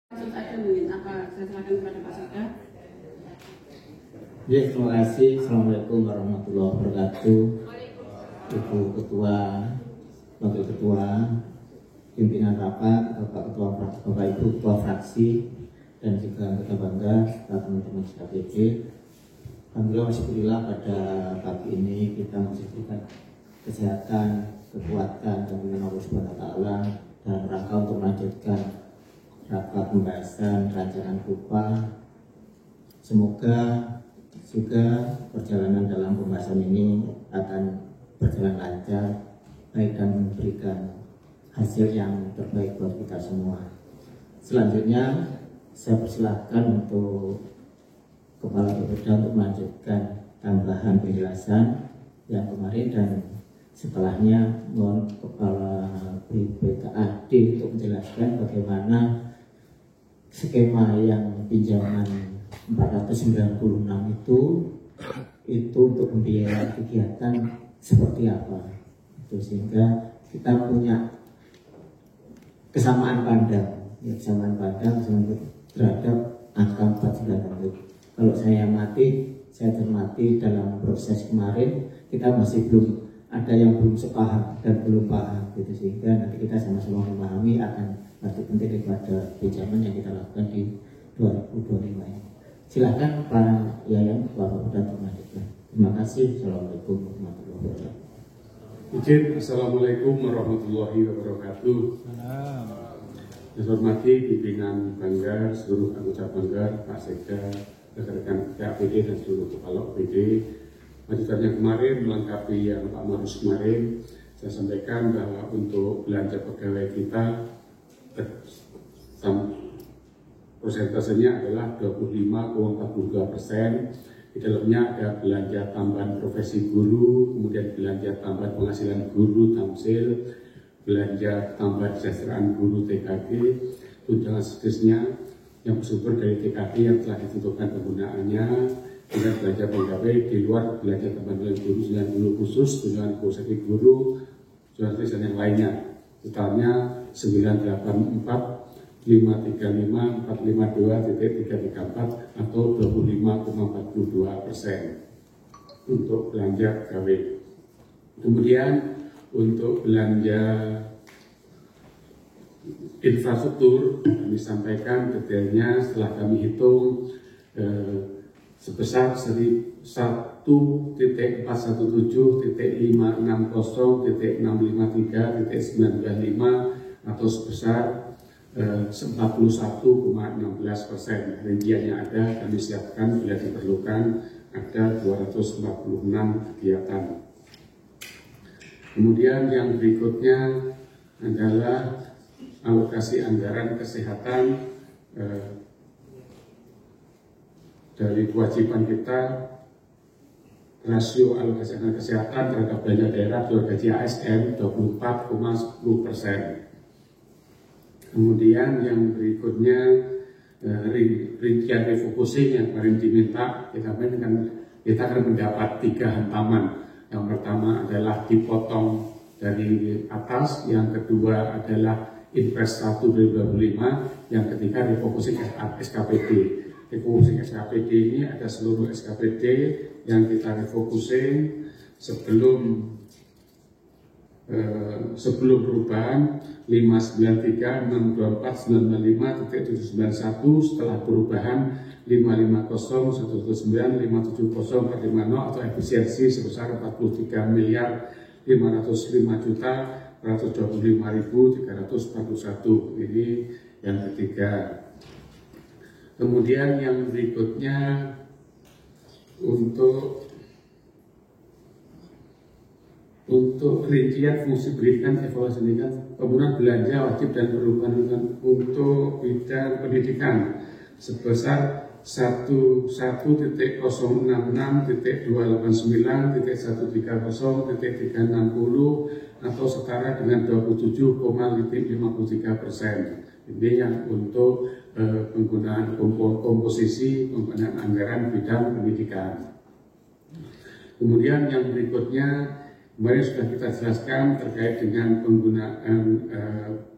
Langsung saja mungkin apa saya silakan kepada Pak Sekda. Ya, terima kasih. Assalamualaikum warahmatullahi wabarakatuh. Ibu Ketua, Wakil Ketua, pimpinan rapat, Bapak Ibu Ketua Fraksi, dan juga anggota bangga, serta teman-teman SKPD. Alhamdulillah, wasyukurillah pada pagi ini kita masih diberikan kesehatan, kekuatan, dan kemudian Allah Subhanahu wa Ta'ala dalam rangka untuk melanjutkan rapat pembahasan rancangan KUPA. Semoga juga perjalanan dalam pembahasan ini akan berjalan lancar, baik dan memberikan hasil yang terbaik buat kita semua. Selanjutnya saya persilahkan untuk Kepala BPD untuk melanjutkan tambahan penjelasan yang kemarin, dan setelahnya mohon Kepala BPKAD untuk menjelaskan bagaimana skema yang pinjaman 496 itu untuk membiayai kegiatan seperti apa, itu sehingga kita punya kesamaan pandang terhadap angka 496. Kalau saya cermati dalam proses kemarin, kita masih belum ada yang belum sepaham dan belum paham, gitu, sehingga nanti kita sama-sama memahami akan arti penting daripada pinjaman yang kita lakukan di 2025 ini. Silakan Pak Yayan, Bapak dan Teman-teman. Terima kasih. Assalamualaikum warahmatullahi wabarakatuh. Izin, Assalamualaikum warahmatullahi wabarakatuh. Saya hormati pimpinan Banggar, seluruh anggota Banggar, Pak Sekda, rekan-rekan PAPD dan seluruh kepala OPD. Lanjutannya kemarin melengkapi yang Pak Marus kemarin, saya sampaikan bahwa untuk belanja pegawai kita persentasenya adalah 25,42%. Di dalamnya ada belanja tambahan profesi guru, kemudian belanja tambahan penghasilan guru tamsil, belanja tambahan kesejahteraan guru TKG, tunjangan seterusnya yang bersumber dari TKG yang telah ditentukan penggunaannya, dengan belanja pegawai di luar belanja tambahan guru, tunjangan guru khusus, tunjangan profesi guru, tunjangan dan yang lainnya. Totalnya 984.535.452.334 atau 25,42% untuk belanja pegawai. Kemudian untuk belanja infrastruktur kami sampaikan detailnya setelah kami hitung sebesar 1.117.560.653.995 atau sebesar 41,16%. Rinciannya ada, kami siapkan bila diperlukan, ada 246 kegiatan. Kemudian yang berikutnya adalah alokasi anggaran kesehatan. Dari kewajiban kita, rasio alokasi anggaran kesehatan terhadap belanja daerah keluar gaji ASN 24,10%. Kemudian yang berikutnya rincian refocusing yang kemarin diminta, kita akan mendapat 3 hantaman. Yang pertama adalah dipotong dari atas, yang kedua adalah Impres 1 2025, yang ketiga refocusing SKPD. Refocusing SKPD ini ada seluruh SKPD yang kita refocusing sebelum perubahan 593.624.995.791, setelah perubahan 550.119.570.450 atau efisiensi sebesar 43.505.425.341. Ini yang ketiga. Kemudian yang berikutnya untuk rincian fungsi pendidikan, evaluasi pendidikan, penggunaan belanja wajib dan perubahan untuk bidang pendidikan sebesar 11.230.130.360 atau setara dengan 27,53%. Ini yang untuk penggunaan komposisi penggunaan anggaran bidang pendidikan. Kemudian yang berikutnya, kemarin sudah kita jelaskan terkait dengan penggunaan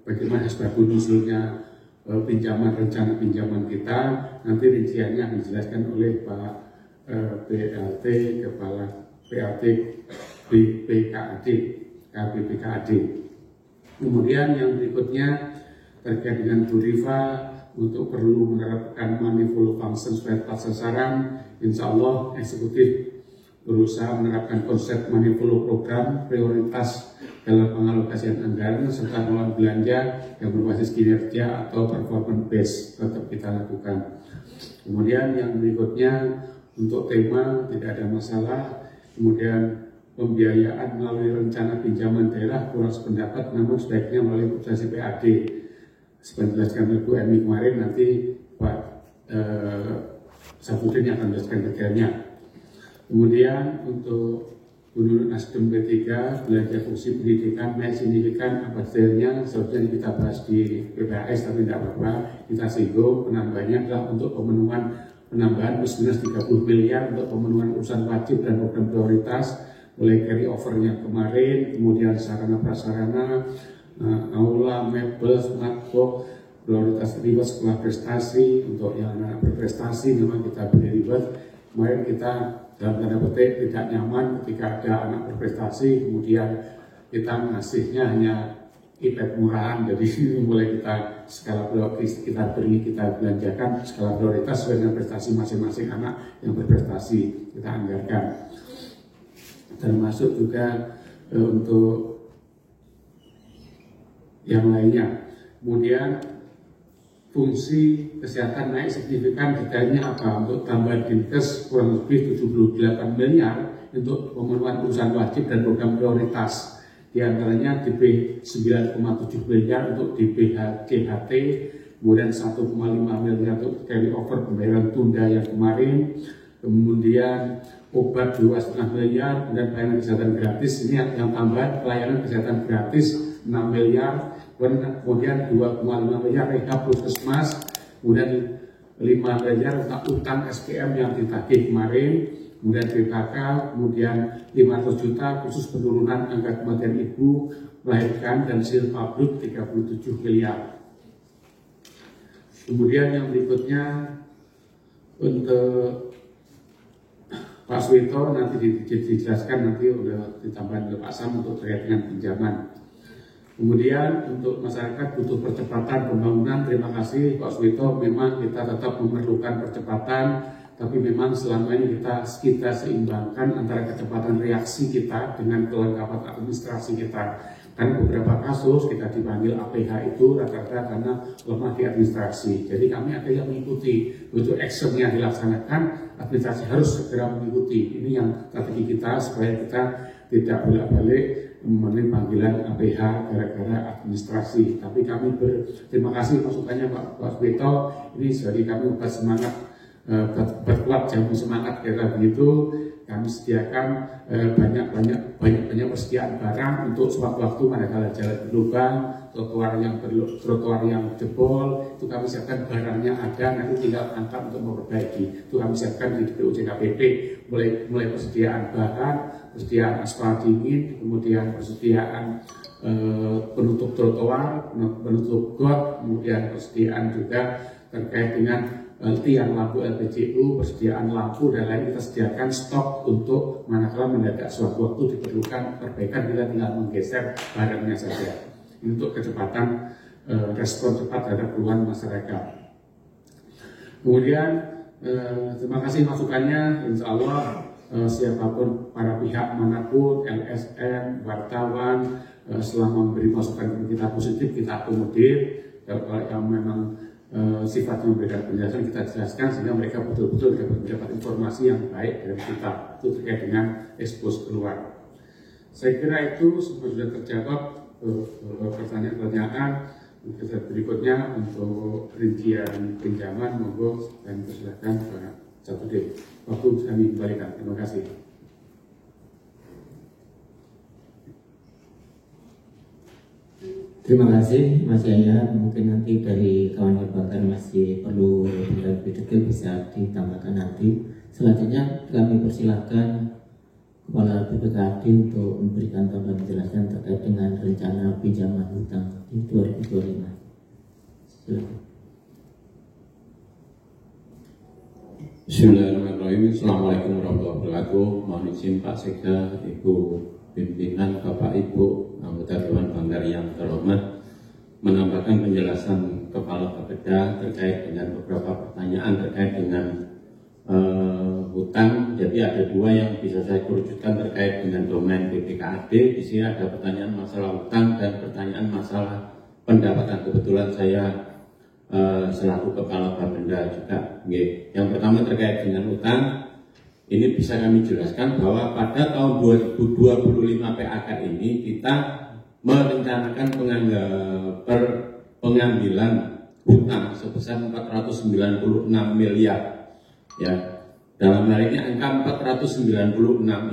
bagaimana sebab nusulnya rencana pinjaman kita. Nanti rinciannya akan dijelaskan oleh Pak PLT, Kepala PLT BPKAD, KBPKAD. Kemudian yang berikutnya terkait dengan Bu Rifa untuk perlu menerapkan money flow function sebagai tepat sasaran. Insya Allah eksekutif berusaha menerapkan konsep money flow program prioritas dalam pengalokasian anggaran serta pengelolaan belanja yang berbasis kinerja atau performance based tetap kita lakukan. Kemudian yang berikutnya untuk tema tidak ada masalah. Kemudian pembiayaan melalui rencana pinjaman daerah kurang sependapat, namun sebaiknya melalui operasi PAD. Seperti dijelaskan Ibu Emi kemarin, nanti Pak Sapudin yang akan menjelaskan detailnya. Kemudian untuk menurut Nasdem P3 belanja fungsi pendidikan naik signifikan, apa detailnya seharusnya kita bahas di PPAS, tapi tidak apa-apa, kita singgung. Penambahannya adalah untuk pemenuhan penambahan plus minus 30 miliar untuk pemenuhan urusan wajib dan program prioritas, mulai carry overnya kemarin, kemudian sarana prasarana, aula, mebel, smartbox, prioritas reward sekolah prestasi. Untuk yang anak berprestasi memang kita beri reward. Kemarin kita dalam tanda petik tidak nyaman ketika ada anak berprestasi, kemudian kita ngasihnya hanya iPad murahan. Jadi mulai kita skala prioritas kita belanjakan skala prioritas sesuai dengan prestasi masing-masing anak yang berprestasi kita anggarkan. Termasuk juga untuk yang lainnya. Kemudian fungsi kesehatan naik signifikan, detailnya apa? Untuk tambahan dinkes kurang lebih 78 miliar untuk pemenuhan urusan wajib dan program prioritas. Di antaranya DP 9,7 miliar untuk DPHT, kemudian 1,5 miliar untuk carry over pembayaran tunda yang kemarin, kemudian obat 2,5 miliar, dan pelayanan kesehatan gratis. Ini yang tambahan pelayanan kesehatan gratis 6 miliar, kemudian 2,5 miliar rehab puskesmas, kemudian 5 miliar utang SPM yang ditagih kemarin, kemudian BKK, kemudian 500 juta khusus penurunan angka kematian ibu melahirkan dan silpa brut 37 miliar. Kemudian yang berikutnya untuk Pak Suwito nanti dijelaskan, nanti udah ditambahkan oleh Pak Sam untuk terkait dengan pinjaman. Kemudian untuk masyarakat butuh percepatan pembangunan, terima kasih Pak Suwito. Memang kita tetap memerlukan percepatan, tapi memang selama ini kita seimbangkan antara kecepatan reaksi kita dengan kelengkapan administrasi kita. Karena beberapa kasus kita dipanggil APH itu rata-rata karena lemah di administrasi. Jadi kami akhirnya mengikuti, begitu actionnya dilaksanakan, administrasi harus segera mengikuti. Ini yang strategi kita supaya kita tidak bolak-balik memenuhi panggilan APH gara-gara administrasi. Tapi kami berterima kasih masukannya Pak Suwito. Ini jadi kami buat semangat, berkuat jamu semangat kira begitu. Kami sediakan banyak persediaan barang untuk sewaktu-waktu manakala jalan berlubang, trotoar yang jebol, itu kami siapkan barangnya ada, nanti tinggal angkat untuk memperbaiki. Itu kami siapkan di DPU JKPP, mulai persediaan bahan, persediaan aspal dingin, kemudian persediaan penutup trotoar, penutup got, kemudian persediaan juga terkait dengan tiang lampu LPGU, persediaan lampu dan lain kita sediakan stok untuk manakala mendadak suatu waktu diperlukan perbaikan, kita tinggal menggeser barangnya saja. Ini untuk kecepatan respon cepat terhadap keluhan masyarakat. Kemudian terima kasih masukannya. Insya Allah siapapun para pihak manapun, LSM, wartawan, selama memberi masukan kita positif kita akomodir. Kalau yang memang sifatnya memberikan penjelasan kita jelaskan sehingga mereka betul-betul dapat mendapat informasi yang baik dari kita, itu terkait dengan ekspos keluar. Saya kira itu sudah terjawab pertanyaan-pertanyaan. Berikutnya untuk rincian pinjaman, monggo dan persilakan Pak Sapudin. Waktu kami kembalikan. Terima kasih. Terima kasih Mas Yaya. Mungkin nanti dari kawan-kawan pakar masih perlu lebih detail bisa ditambahkan nanti. Selanjutnya kami persilahkan Kepala BPKAD untuk memberikan tambahan penjelasan terkait dengan rencana pinjaman hutang di 2025. Silakan. Bismillahirrahmanirrahim. Assalamualaikum warahmatullahi wabarakatuh. Mohon izin Pak Sekda, Ibu Pimpinan, Bapak Ibu anggota Dewan Banggar yang terhormat, menambahkan penjelasan Kepala Bapeda terkait dengan beberapa pertanyaan terkait dengan hutang. Jadi ada dua yang bisa saya kerucutkan terkait dengan domain BPKAD. Di sini ada pertanyaan masalah hutang dan pertanyaan masalah pendapatan. Kebetulan saya selaku Kepala Bapeda juga. Yang pertama terkait dengan hutang, ini bisa kami jelaskan bahwa pada tahun 2025 PAK ini kita merencanakan pengambilan hutang sebesar 496 miliar. Ya, dalam hal ini angka 496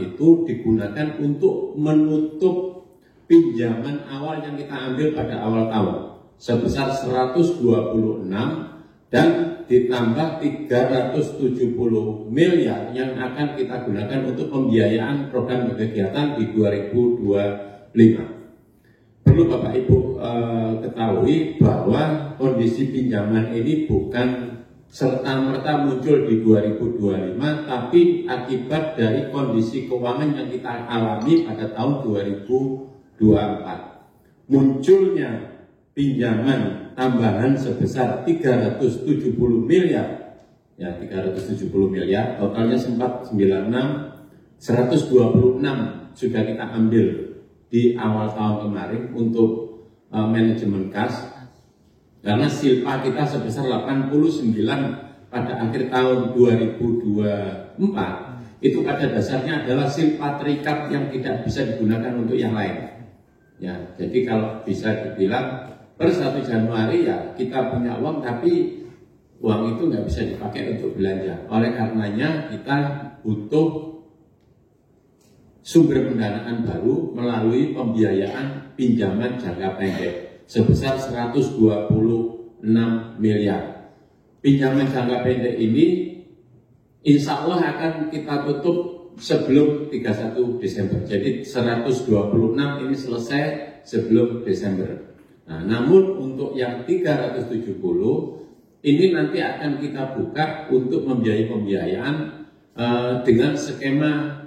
itu digunakan untuk menutup pinjaman awal yang kita ambil pada awal tahun sebesar 126 dan ditambah 370 miliar yang akan kita gunakan untuk pembiayaan program kegiatan di 2025. Perlu Bapak Ibu ketahui bahwa kondisi pinjaman ini bukan serta-merta muncul di 2025, tapi akibat dari kondisi keuangan yang kita alami pada tahun 2024. Munculnya pinjaman tambahan sebesar 370 miliar, ya 370 miliar, totalnya sempat 96, 126 sudah kita ambil di awal tahun kemarin untuk manajemen kas. Karena silpa kita sebesar 89 pada akhir tahun 2024 itu pada dasarnya adalah silpa terikat yang tidak bisa digunakan untuk yang lain. Ya, jadi kalau bisa dibilang per 1 Januari ya kita punya uang, tapi uang itu nggak bisa dipakai untuk belanja. Oleh karenanya kita butuh sumber pendanaan baru melalui pembiayaan pinjaman jangka pendek sebesar 126 miliar. Pinjaman jangka pendek ini insya Allah akan kita tutup sebelum 31 Desember. Jadi 126 ini selesai sebelum Desember. Nah, namun untuk yang 370 ini nanti akan kita buka untuk membiayai pembiayaan dengan skema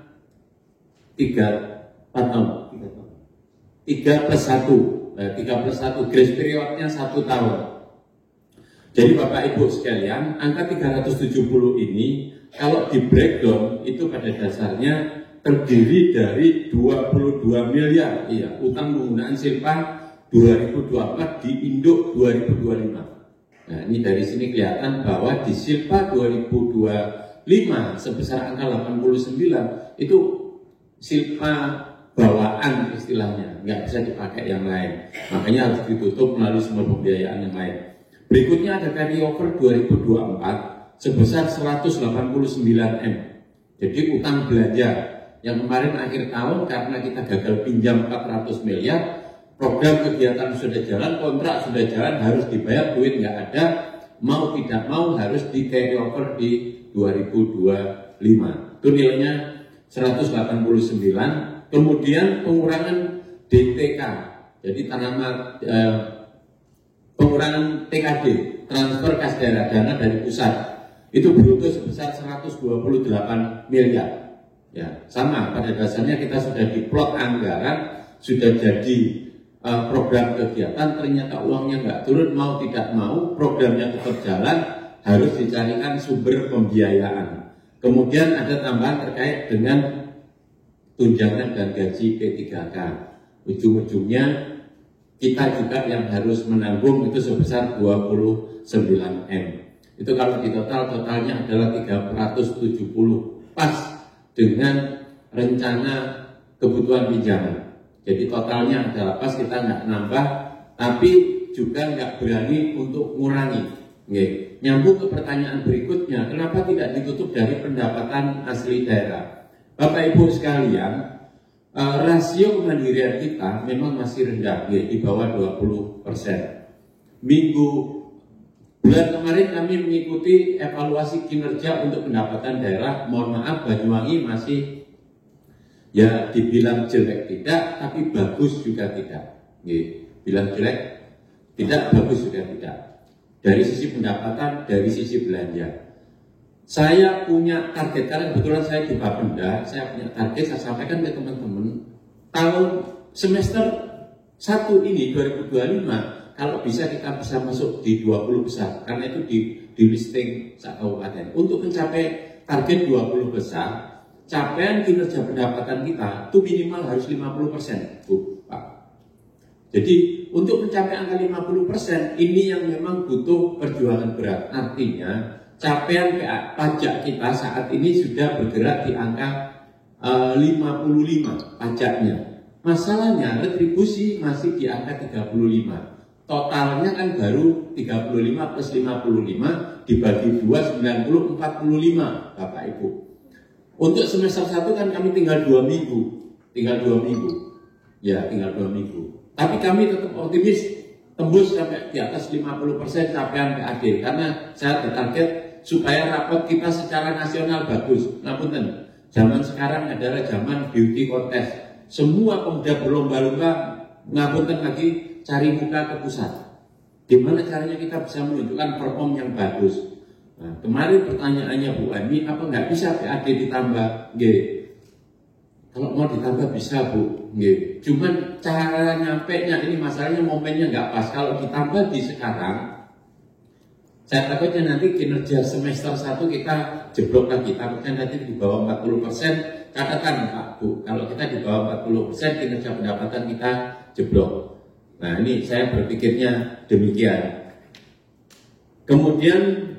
3+1, grace periodnya 1 tahun. Jadi Bapak Ibu sekalian, angka 370 ini kalau di breakdown itu pada dasarnya terdiri dari 22 miliar iya, utang penggunaan silpa 2024 di induk 2025. Nah, ini dari sini kelihatan bahwa di silpa 2025 sebesar angka 89 itu silpa bawaan istilahnya, nggak bisa dipakai yang lain, makanya harus ditutup melalui sumber pembiayaan yang lain. Berikutnya ada carryover 2024 sebesar 189 M. Jadi utang belanja yang kemarin akhir tahun karena kita gagal pinjam 400 miliar, program kegiatan sudah jalan, kontrak sudah jalan, harus dibayar, duit nggak ada, mau tidak mau harus di carryover di 2025. Itu nilainya 189. Kemudian pengurangan DTK, jadi pengurangan TKD, transfer kas daerah, dana dari pusat, itu bruto sebesar 128 miliar. Ya, sama pada dasarnya kita sudah diplot anggaran, sudah jadi program kegiatan, ternyata uangnya nggak turun, mau tidak mau programnya tetap jalan, harus dicarikan sumber pembiayaan. Kemudian ada tambahan terkait dengan tunjangan dan gaji P3K. Ujung-ujungnya kita juga yang harus menanggung itu sebesar 29 M. Itu kalau di totalnya adalah 370, pas dengan rencana kebutuhan pinjaman. Jadi totalnya adalah pas, kita nggak nambah, tapi juga nggak berani untuk mengurangi. Nyambung ke pertanyaan berikutnya, kenapa tidak ditutup dari pendapatan asli daerah? Bapak Ibu sekalian, rasio kemandirian kita memang masih rendah, di bawah 20%. Bulan kemarin kami mengikuti evaluasi kinerja untuk pendapatan daerah. Mohon maaf, Banyuwangi masih ya dibilang jelek tidak, tapi bagus juga tidak. Bilang jelek tidak, bagus juga tidak. Dari sisi pendapatan, dari sisi belanja. saya punya target, karena kebetulan saya di Bapenda, saya punya target, saya sampaikan ke teman-teman, tahun semester 1 ini 2025, kalau bisa kita bisa masuk di 20 besar, karena itu di listing kabupaten. Untuk mencapai target 20 besar, capaian kinerja pendapatan kita itu minimal harus 50%, Bu, Pak. Jadi untuk mencapai angka 50% ini yang memang butuh perjuangan berat. Artinya capaian pajak kita saat ini sudah bergerak di angka 55 pajaknya. Masalahnya retribusi masih di angka 35. Totalnya kan baru 35 plus 55 dibagi 2, 90, 45 Bapak Ibu. Untuk semester 1 kan kami tinggal 2 minggu. Ya, tinggal 2 minggu. Tapi kami tetap optimis tembus sampai di atas 50% capaian PAD. Karena saya target supaya rapot kita secara nasional bagus. Ngapunten, zaman sekarang adalah zaman beauty contest. Semua pemuda berlomba-lomba, ngapunten lagi, cari muka ke pusat. Gimana caranya kita bisa menunjukkan perform yang bagus? Nah, kemarin pertanyaannya Bu Ani, apa nggak bisa PAD ditambah? Kalau mau ditambah bisa Bu. Cuman cara nyampenya ini masalahnya momennya nggak pas. Kalau ditambah di sekarang, saya takutnya nanti kinerja semester 1 kita jeblok lagi. Takutnya nanti di bawah 40%. Katakan Pak Bu, kalau kita di bawah 40% kinerja pendapatan kita jeblok. Nah ini saya berpikirnya demikian. Kemudian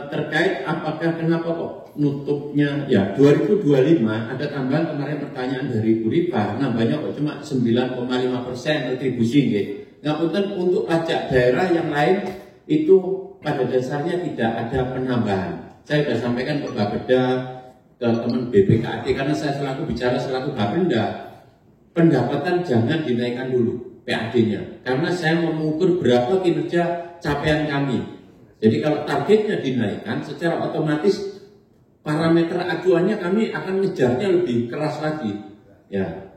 terkait apakah kenapa kok nutupnya ya 2025 ada tambahan kemarin pertanyaan dari Bu Ripa, nambahnya kok cuma 9,5% retribusi gitu. Ngapunten untuk pajak daerah yang lain itu pada dasarnya tidak ada penambahan. Saya sudah sampaikan ke Bapeda, ke teman BPKAD, karena saya bicara selaku Bapenda, pendapatan jangan dinaikkan dulu PAD-nya, karena saya mengukur berapa kinerja capaian kami. Jadi kalau targetnya dinaikkan, secara otomatis parameter acuannya kami akan ngejarnya lebih keras lagi. Ya.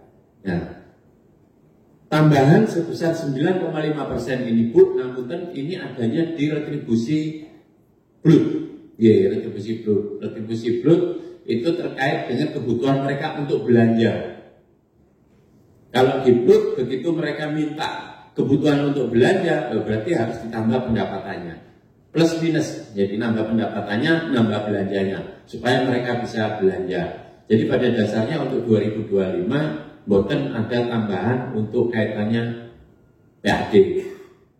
Tambahan sebesar 9,5% ini Bu, ngapunten ini adanya di retribusi brut. Retribusi brut. Retribusi brut itu terkait dengan kebutuhan mereka untuk belanja. Kalau di brut begitu mereka minta kebutuhan untuk belanja, berarti harus ditambah pendapatannya. Plus minus, jadi nambah pendapatannya, nambah belanjanya, supaya mereka bisa belanja. Jadi pada dasarnya untuk 2025 boten ada tambahan untuk kaitannya PAD.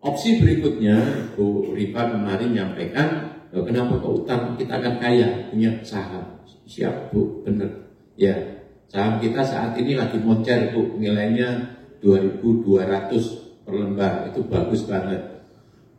Opsi berikutnya, Bu Ripa kemarin menyampaikan, kenapa ke utang kita akan kaya, punya saham. Siap Bu, benar. Ya, saham kita saat ini lagi moncer Bu, nilainya 2.200 per lembar, itu bagus banget.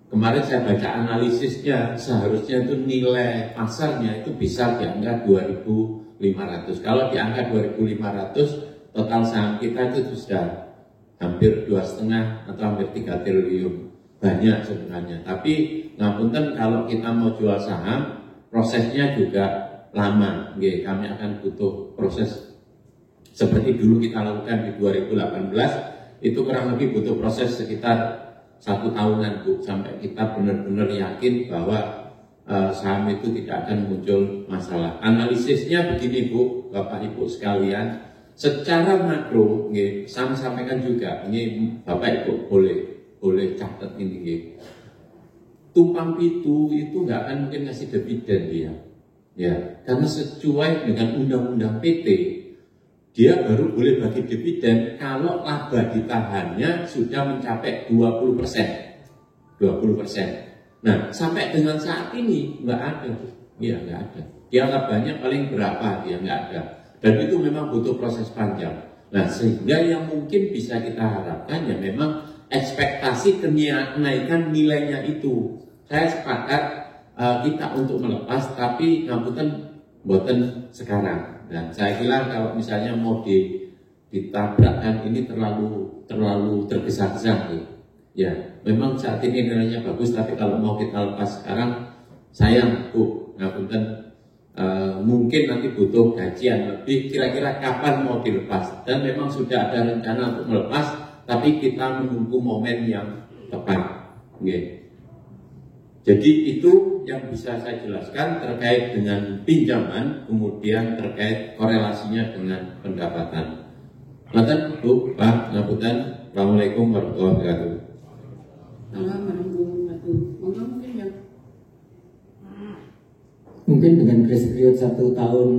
Kemarin saya baca analisisnya, seharusnya itu nilai pasarnya itu bisa di angka 2.500. Kalau di angka 2.500, total saham kita itu sudah hampir 2,5 atau hampir 3 triliun. Banyak sebenarnya. Tapi ngapunten kalau kita mau jual saham, prosesnya juga lama. Kami akan butuh proses seperti dulu kita lakukan di 2018, itu kurang lebih butuh proses sekitar 1 tahunan Bu, sampai kita benar-benar yakin bahwa saham itu tidak akan muncul masalah. Analisisnya begini Bu, Bapak Ibu sekalian, secara makro, saya sampaikan juga, ini Bapak Ibu boleh catat ini, tumpang pitu itu nggak akan mungkin ngasih dividen ya, karena sesuai dengan undang-undang PT. Dia baru boleh bagi dividen kalau laba ditahannya sudah mencapai 20%. Nah, sampai dengan saat ini nggak ada. Ya, nggak ada. Dia labanya paling berapa, dia nggak ada. Dan itu memang butuh proses panjang. Nah, sehingga yang mungkin bisa kita harapkan ya memang ekspektasi kenaikan nilainya itu. Saya sepakat kita untuk melepas, tapi ngapunten boten sekarang. Dan saya kira kalau misalnya mau ditabrakkan ini terlalu tergesa-gesa ya. Memang saat ini nilainya bagus, tapi kalau mau kita lepas sekarang sayang Bu, ngapunten mungkin nanti butuh kajian lebih kira-kira kapan mau dilepas. Dan memang sudah ada rencana untuk melepas, tapi kita menunggu momen yang tepat. Jadi itu yang bisa saya jelaskan terkait dengan pinjaman, kemudian terkait korelasinya dengan pendapatan. Ngaten Bu, Pak, ngapunten. Assalamualaikum warahmatullahi wabarakatuh. Assalamualaikum warahmatullahi wabarakatuh. Monggo mungkin ya. Mungkin dengan grace period 1 tahun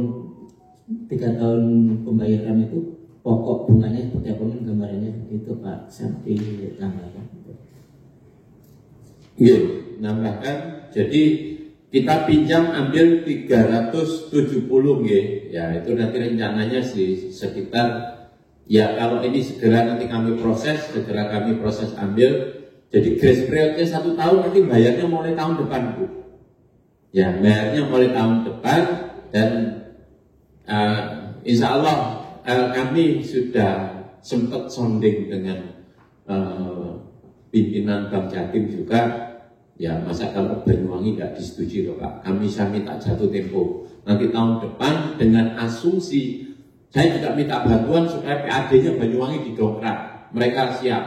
3 tahun pembayaran itu pokok bunganya seperti apa gambarannya itu Pak Santi tambahkan. Iya, nambahkan. Jadi kita pinjam ambil 370 nggih. Ya, itu nanti rencananya sih sekitar, ya kalau ini segera nanti kami proses, segera kami proses ambil. Jadi grace periodnya 1 tahun, nanti bayarnya mulai tahun depan Bu. Ya, bayarnya mulai tahun depan. Dan insya Allah kami sudah sempat sounding dengan pimpinan Bank Jatim juga. Ya, masa kalau Banyuwangi nggak disetujui loh Pak, kami minta jatuh tempo. Nanti tahun depan dengan asumsi, saya juga minta bantuan supaya PAD-nya Banyuwangi didongkrak. Mereka siap,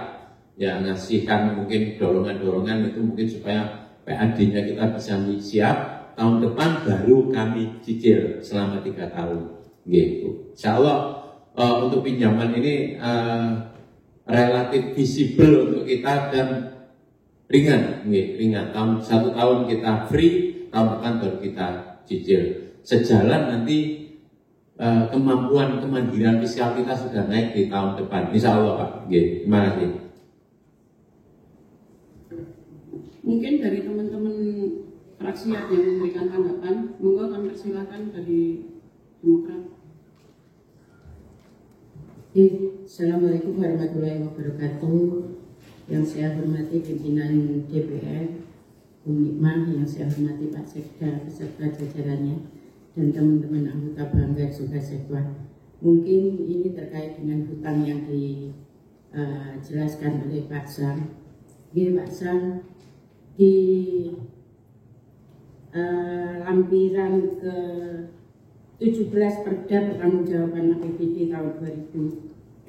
ya ngasihkan mungkin dorongan-dorongan itu mungkin supaya PAD-nya kita bisa siap. Tahun depan baru kami cicil selama 3 tahun, gitu. Insya Allah untuk pinjaman ini relatif visible untuk kita dan ringan, ringan. 1 tahun kita free, tahun depan baru kita cicil. Sejalan nanti kemampuan kemandirian fiskal kita sudah naik di tahun depan, insya Allah Pak. Terima kasih. Mungkin dari teman-teman fraksi yang memberikan tanggapan, monggo kami persilakan dari Demokrat. Assalamualaikum warahmatullahi wabarakatuh. Yang saya hormati pimpinan DPR, Bu Nikmah, yang saya hormati Pak Sekda beserta jajarannya, dan teman-teman anggota Banggar juga Sekda. Mungkin ini terkait dengan hutang yang dijelaskan oleh Pak Sam. Ini Pak Sam, di lampiran ke 17 Perda Pertanggungjawaban APBD tahun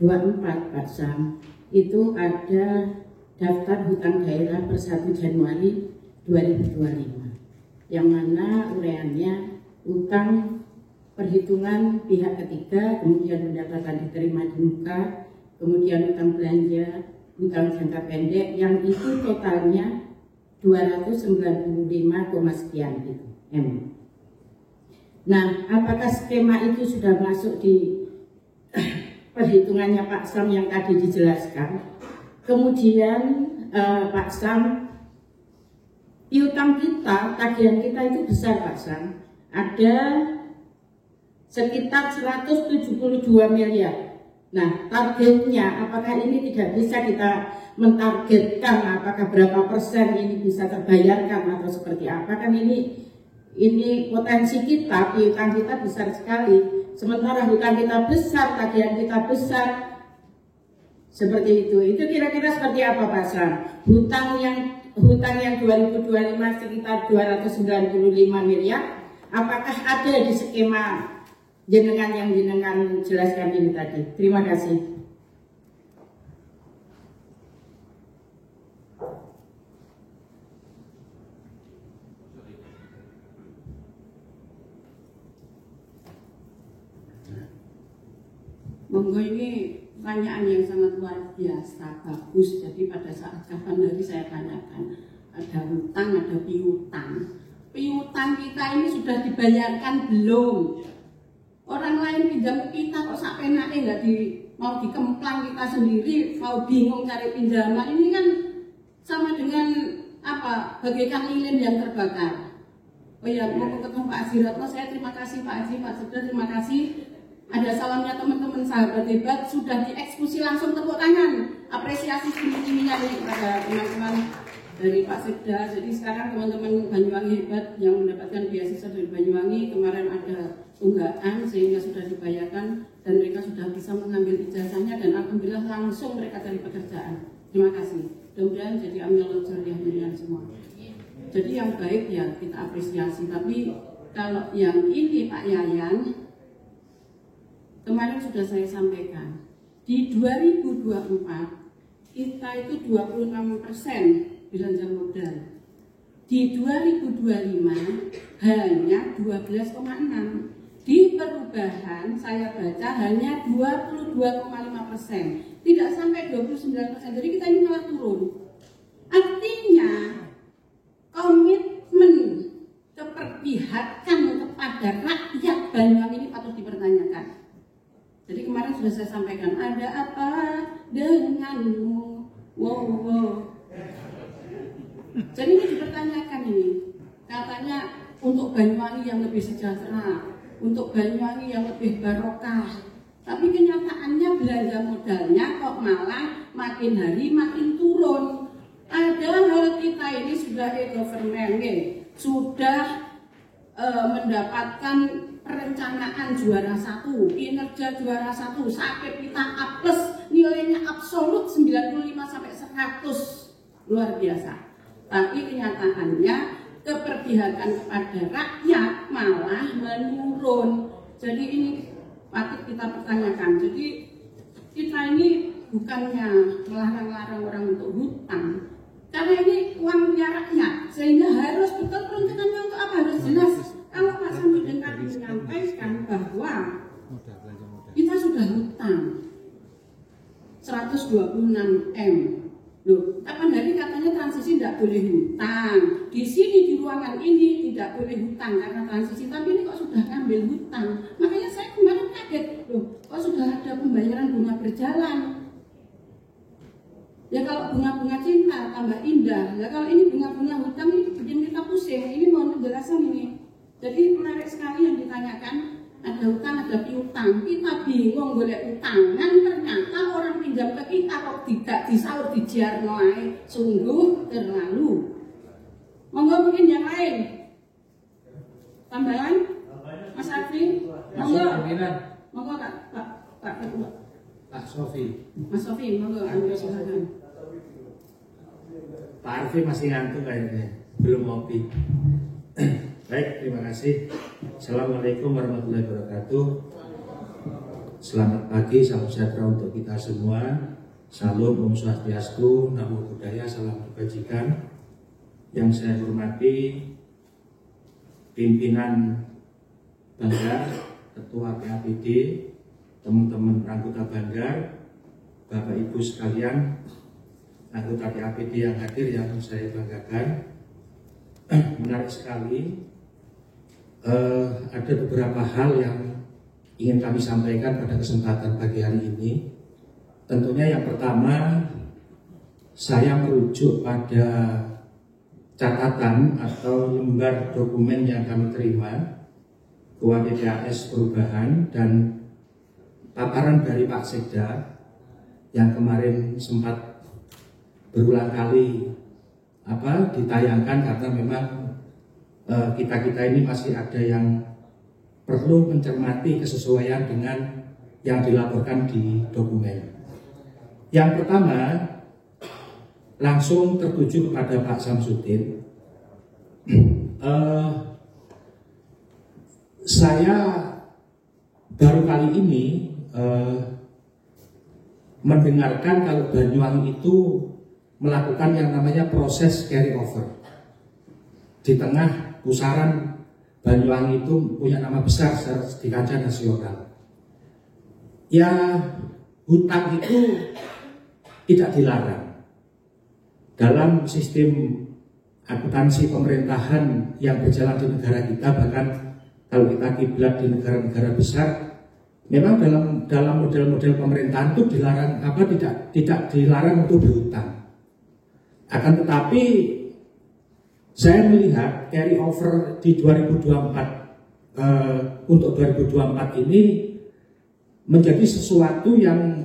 2024 Pak Sam, itu ada daftar hutang daerah per 1 Januari 2025, yang mana uraiannya utang perhitungan pihak ketiga, kemudian pendapatan diterima di muka, kemudian utang belanja, utang jangka pendek, yang itu totalnya 295, sekian gitu M. Nah, apakah skema itu sudah masuk di perhitungannya Pak Sam yang tadi dijelaskan? Kemudian Pak Sam, piutang kita, tagihan kita itu besar Pak Sam, ada sekitar 172 miliar. Nah, targetnya apakah ini tidak bisa kita mentargetkan apakah berapa persen ini bisa terbayarkan atau seperti apa? Kan ini potensi kita, piutang kita besar sekali. Sementara hutang kita besar, tagihan kita besar, seperti itu. Itu kira-kira seperti apa Pak Sam? Hutang yang 2025 sekitar 295 miliar. Apakah ada di skema jenengan yang jenengan jelaskan ini tadi? Terima kasih. Monggo, ini pertanyaan yang sangat luar biasa, bagus. Jadi pada saat kapan hari saya tanyakan, ada hutang, ada piutang. Piutang kita ini sudah dibayarkan belum? Orang lain pinjam kita kok sampai naik mau dikemplang kita sendiri, mau bingung cari pinjaman. Ini kan sama dengan apa? Bagaikan lilin yang terbakar. Oh ya, mau ketemu Pak Haji, saya terima kasih Pak Haji, Pak Sekda, terima kasih. Ada salamnya teman-teman sahabat hebat, sudah dieksekusi langsung, tepuk tangan. Apresiasi tinggi-tingginya ini kepada teman-teman dari Pak Sekda. Jadi sekarang teman-teman Banyuwangi hebat yang mendapatkan beasiswa dari Banyuwangi, kemarin ada tunggakan sehingga sudah dibayarkan dan mereka sudah bisa mengambil ijazahnya dan alhamdulillah langsung mereka cari pekerjaan. Terima kasih. Mudah-mudahan jadi amil jariah semua. Jadi yang baik ya kita apresiasi, tapi kalau yang ini Pak Yayan, kemarin sudah saya sampaikan, di 2024 kita itu 26% belanja modal. di 2025 hanya 12,6. Di perubahan saya baca hanya 22,5%, tidak sampai 29%. Jadi kita ini malah turun. Artinya komitmen keperpihakan kepada rakyat Banyuwangi ini patut dipertanyakan. Jadi kemarin sudah saya sampaikan, ada apa denganmu? Wow. Jadi ini dipertanyakan ini. Katanya untuk Banyuwangi yang lebih sejahtera, untuk Banyuwangi yang lebih barokah. Tapi kenyataannya belanja modalnya kok malah makin hari makin turun. Padahal kita ini sudah e-government, sudah mendapatkan perencanaan juara 1, kinerja juara 1, sampai kita A+, nilainya absolut 95 sampai 100, luar biasa. Tapi kenyataannya keperpihakan kepada rakyat malah menurun. Jadi ini patut kita pertanyakan. Jadi kita ini bukannya melarang-larang orang untuk hutang, karena ini uangnya rakyat, sehingga harus betul peruntukannya untuk apa, harus jelas. Kalau Pak Samsudin tadi menyampaikan bahwa kita sudah hutang 126 M. Loh, kapan hari katanya transisi tidak boleh hutang. Di sini di ruangan ini tidak boleh hutang karena transisi, tapi ini kok sudah ngambil hutang. Makanya saya kemarin kaget, loh, kok sudah ada pembayaran bunga berjalan. Ya kalau bunga-bunga cinta tambah indah. Ya kalau ini bunga-bunga hutang ini bikin kita pusing. Ini mohon penjelasan ini. Jadi menarik sekali yang ditanyakan, ada hutang, ada piutang. Kita bingung boleh utang, dan ternyata orang pinjam ke kita kok tidak disaur di jarno ae. Sungguh terlalu. Monggo mungkin yang lain. Tambahan? Mas Arfi? Monggo. Monggo Pak Ketua. Pak Sofi. Mas Sofi, monggo Anda silakan. Pak Arfi masih ngantuk kayaknya, belum ngopi. Baik, terima kasih. Assalamualaikum warahmatullahi wabarakatuh. Selamat pagi, salam sejahtera untuk kita semua. Salam, Om Swastiastu, Namo Buddhaya, salam kebajikan. Yang saya hormati pimpinan Banggar, Ketua PAPD, teman-teman anggota Banggar, Bapak Ibu sekalian, anggota PAPD yang hadir yang saya banggakan. Menarik sekali. Ada beberapa hal yang ingin kami sampaikan pada kesempatan pagi hari ini. Tentunya yang pertama, saya merujuk pada catatan atau lembar dokumen yang kami terima Ketua PPAS Perubahan dan paparan dari Pak Sekda yang kemarin sempat berulang kali ditayangkan karena memang kita ini masih ada yang perlu mencermati kesesuaian dengan yang dilaporkan di dokumen. Yang pertama, langsung tertuju kepada Pak Samsudin. Saya baru kali ini mendengarkan kalau Banyuwangi itu melakukan yang namanya proses carry over. Di tengah pusaran, Banyuwangi itu punya nama besar di kancah nasional. Ya, hutang itu tidak dilarang. Dalam sistem akuntansi pemerintahan yang berjalan di negara kita, bahkan kalau kita kiblat di negara-negara besar, memang dalam model-model pemerintahan itu dilarang tidak dilarang untuk berhutang. Akan tetapi saya melihat carry over di 2024 untuk 2024 ini menjadi sesuatu yang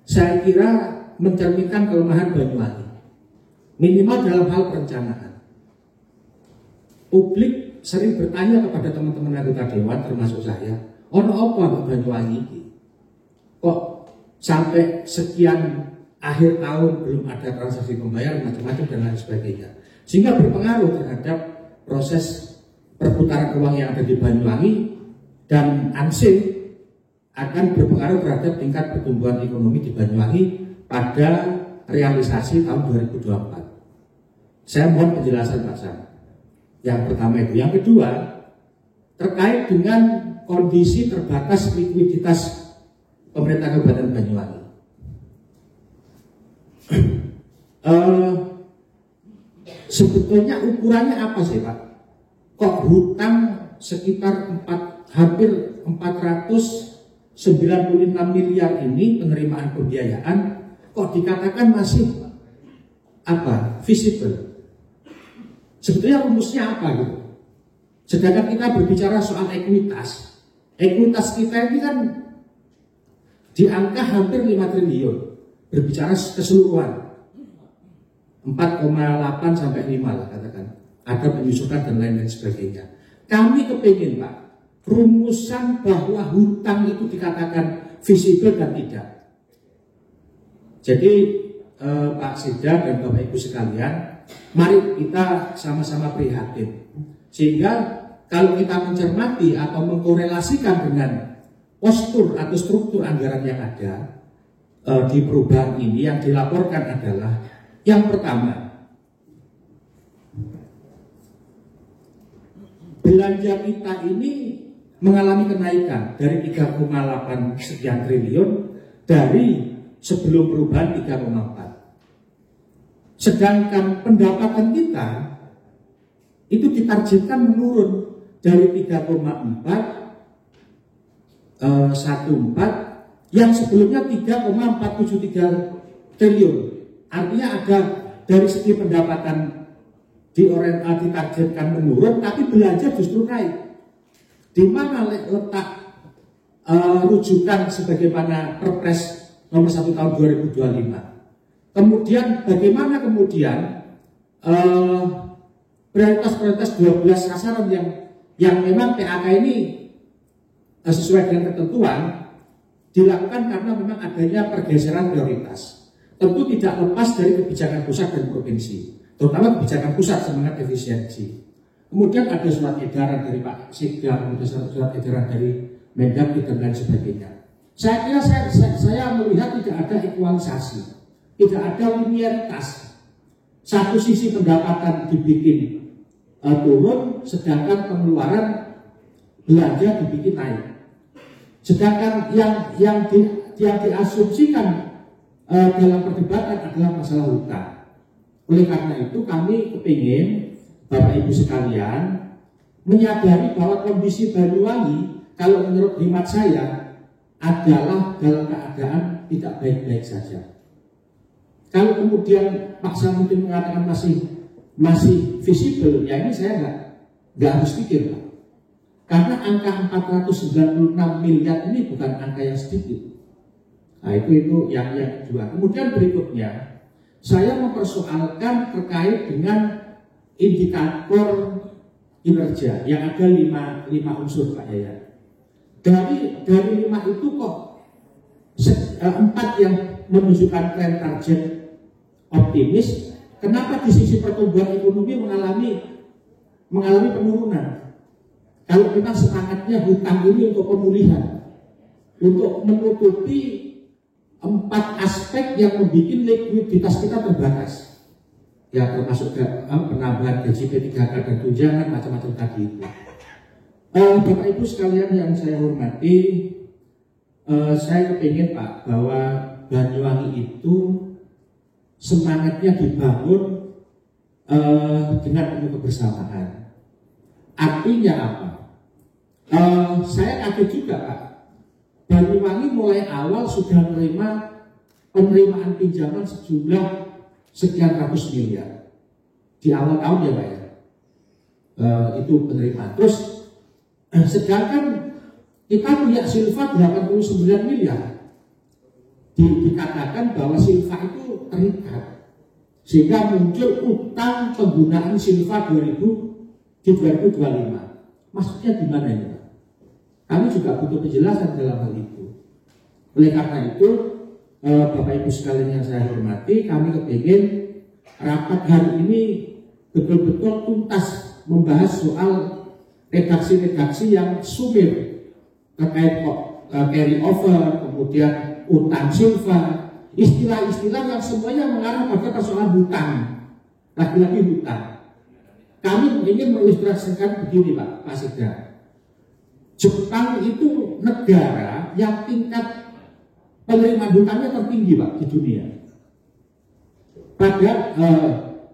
saya kira mencerminkan kelemahan Banyuwangi, minimal dalam hal perencanaan. Publik sering bertanya kepada teman-teman anggota dewan termasuk saya, ono apa Banyuwangi ini? Kok sampai sekian akhir tahun belum ada transaksi pembayaran macam-macam dan lain sebagainya, sehingga berpengaruh terhadap proses perputaran uang yang ada di Banyuwangi dan ansih akan berpengaruh terhadap tingkat pertumbuhan ekonomi di Banyuwangi pada realisasi tahun 2024. Saya mohon penjelasan Pak Sam. Yang pertama itu. Yang kedua, terkait dengan kondisi terbatas likuiditas pemerintah Kabupaten Banyuwangi. Sebetulnya ukurannya apa sih Pak? Kok hutang sekitar hampir 496 miliar ini penerimaan pembiayaan kok dikatakan masih visible? Sebetulnya rumusnya apa gitu? Sedangkan kita berbicara soal ekuitas kita ini kan di angka hampir 5 triliun, berbicara keseluruhan 4,8 sampai 5 lah katakan, ada penyusutan dan lain-lain sebagainya. Kami kepingin Pak, rumusan bahwa hutang itu dikatakan visible dan tidak. Jadi Pak Sidra dan Bapak Ibu sekalian, mari kita sama-sama prihatin. Sehingga kalau kita mencermati atau mengkorelasikan dengan postur atau struktur anggaran yang ada di perubahan ini, yang dilaporkan adalah yang pertama, belanja kita ini mengalami kenaikan dari 3,8 sekian triliun dari sebelum perubahan 3,4. Sedangkan pendapatan kita itu ditargetkan menurun dari 3,414 yang sebelumnya 3,473 triliun. Artinya ada dari segi pendapatan ditargetkan menurun, tapi belanja justru naik. Di mana letak rujukan sebagaimana Perpres nomor 1 tahun 2025. Kemudian bagaimana prioritas-prioritas 12 sasaran yang memang PAK ini sesuai dengan ketentuan dilakukan karena memang adanya pergeseran prioritas. Tentu tidak lepas dari kebijakan pusat dan provinsi, terutama kebijakan pusat semangat efisiensi. Kemudian ada surat edaran dari Pak Sikda, kemudian surat edaran dari Mendagri dan lain sebagainya. Saya kira saya melihat tidak ada ekualisasi, tidak ada linearitas. Satu sisi pendapatan dibikin turun, sedangkan pengeluaran belanja dibikin naik. Sedangkan yang diasumsikan dalam perdebatan adalah masalah hutang. Oleh karena itu kami kepingin Bapak Ibu sekalian menyadari bahwa kondisi Banyuwangi kalau menurut hemat saya adalah dalam keadaan tidak baik-baik saja. Kalau kemudian Pak Samudin mengatakan masih visible, ya ini saya nggak habis pikir Pak. Karena angka 496 miliar ini bukan angka yang sedikit. Nah itu yang kedua. Kemudian berikutnya saya mempersoalkan terkait dengan indikator kinerja yang ada 5 unsur Pak Yaya. Dari 5 itu kok 4 yang menunjukkan tren target optimis. Kenapa di sisi pertumbuhan ekonomi mengalami penurunan? Kalau kita semangatnya hutang ini untuk pemulihan, untuk menutupi 4 aspek yang membuat likuiditas kita terbatas, ya termasuk penambahan gaji P3K dan tunjangan macam-macam tadi itu. Bapak Ibu sekalian yang saya hormati, saya kepingin Pak bahwa Banyuwangi itu semangatnya dibangun dengan penuh kebersamaan. Artinya apa? Saya kaget juga Pak. Banyuwangi mulai awal sudah menerima penerimaan pinjaman sejumlah sekian ratus miliar di awal tahun ya Pak ya. Itu penerimaan. Terus sedangkan kita punya silva 89 miliar. Dikatakan bahwa silva itu terikat sehingga muncul utang penggunaan silva 2025. Maksudnya di mana ini? Kami juga butuh penjelasan dalam hal itu. Oleh karena itu, Bapak Ibu sekalian yang saya hormati, kami kepingin rapat hari ini betul-betul tuntas membahas soal redaksi-redaksi yang sumir terkait carry over, kemudian utang silva, istilah-istilah yang semuanya mengarah pada persoalan hutang. lagi-lagi hutang. Kami ingin mengilustrasikan begini Pak Sekda. Jepang itu negara yang tingkat penerimaan hutangnya tertinggi Pak di dunia.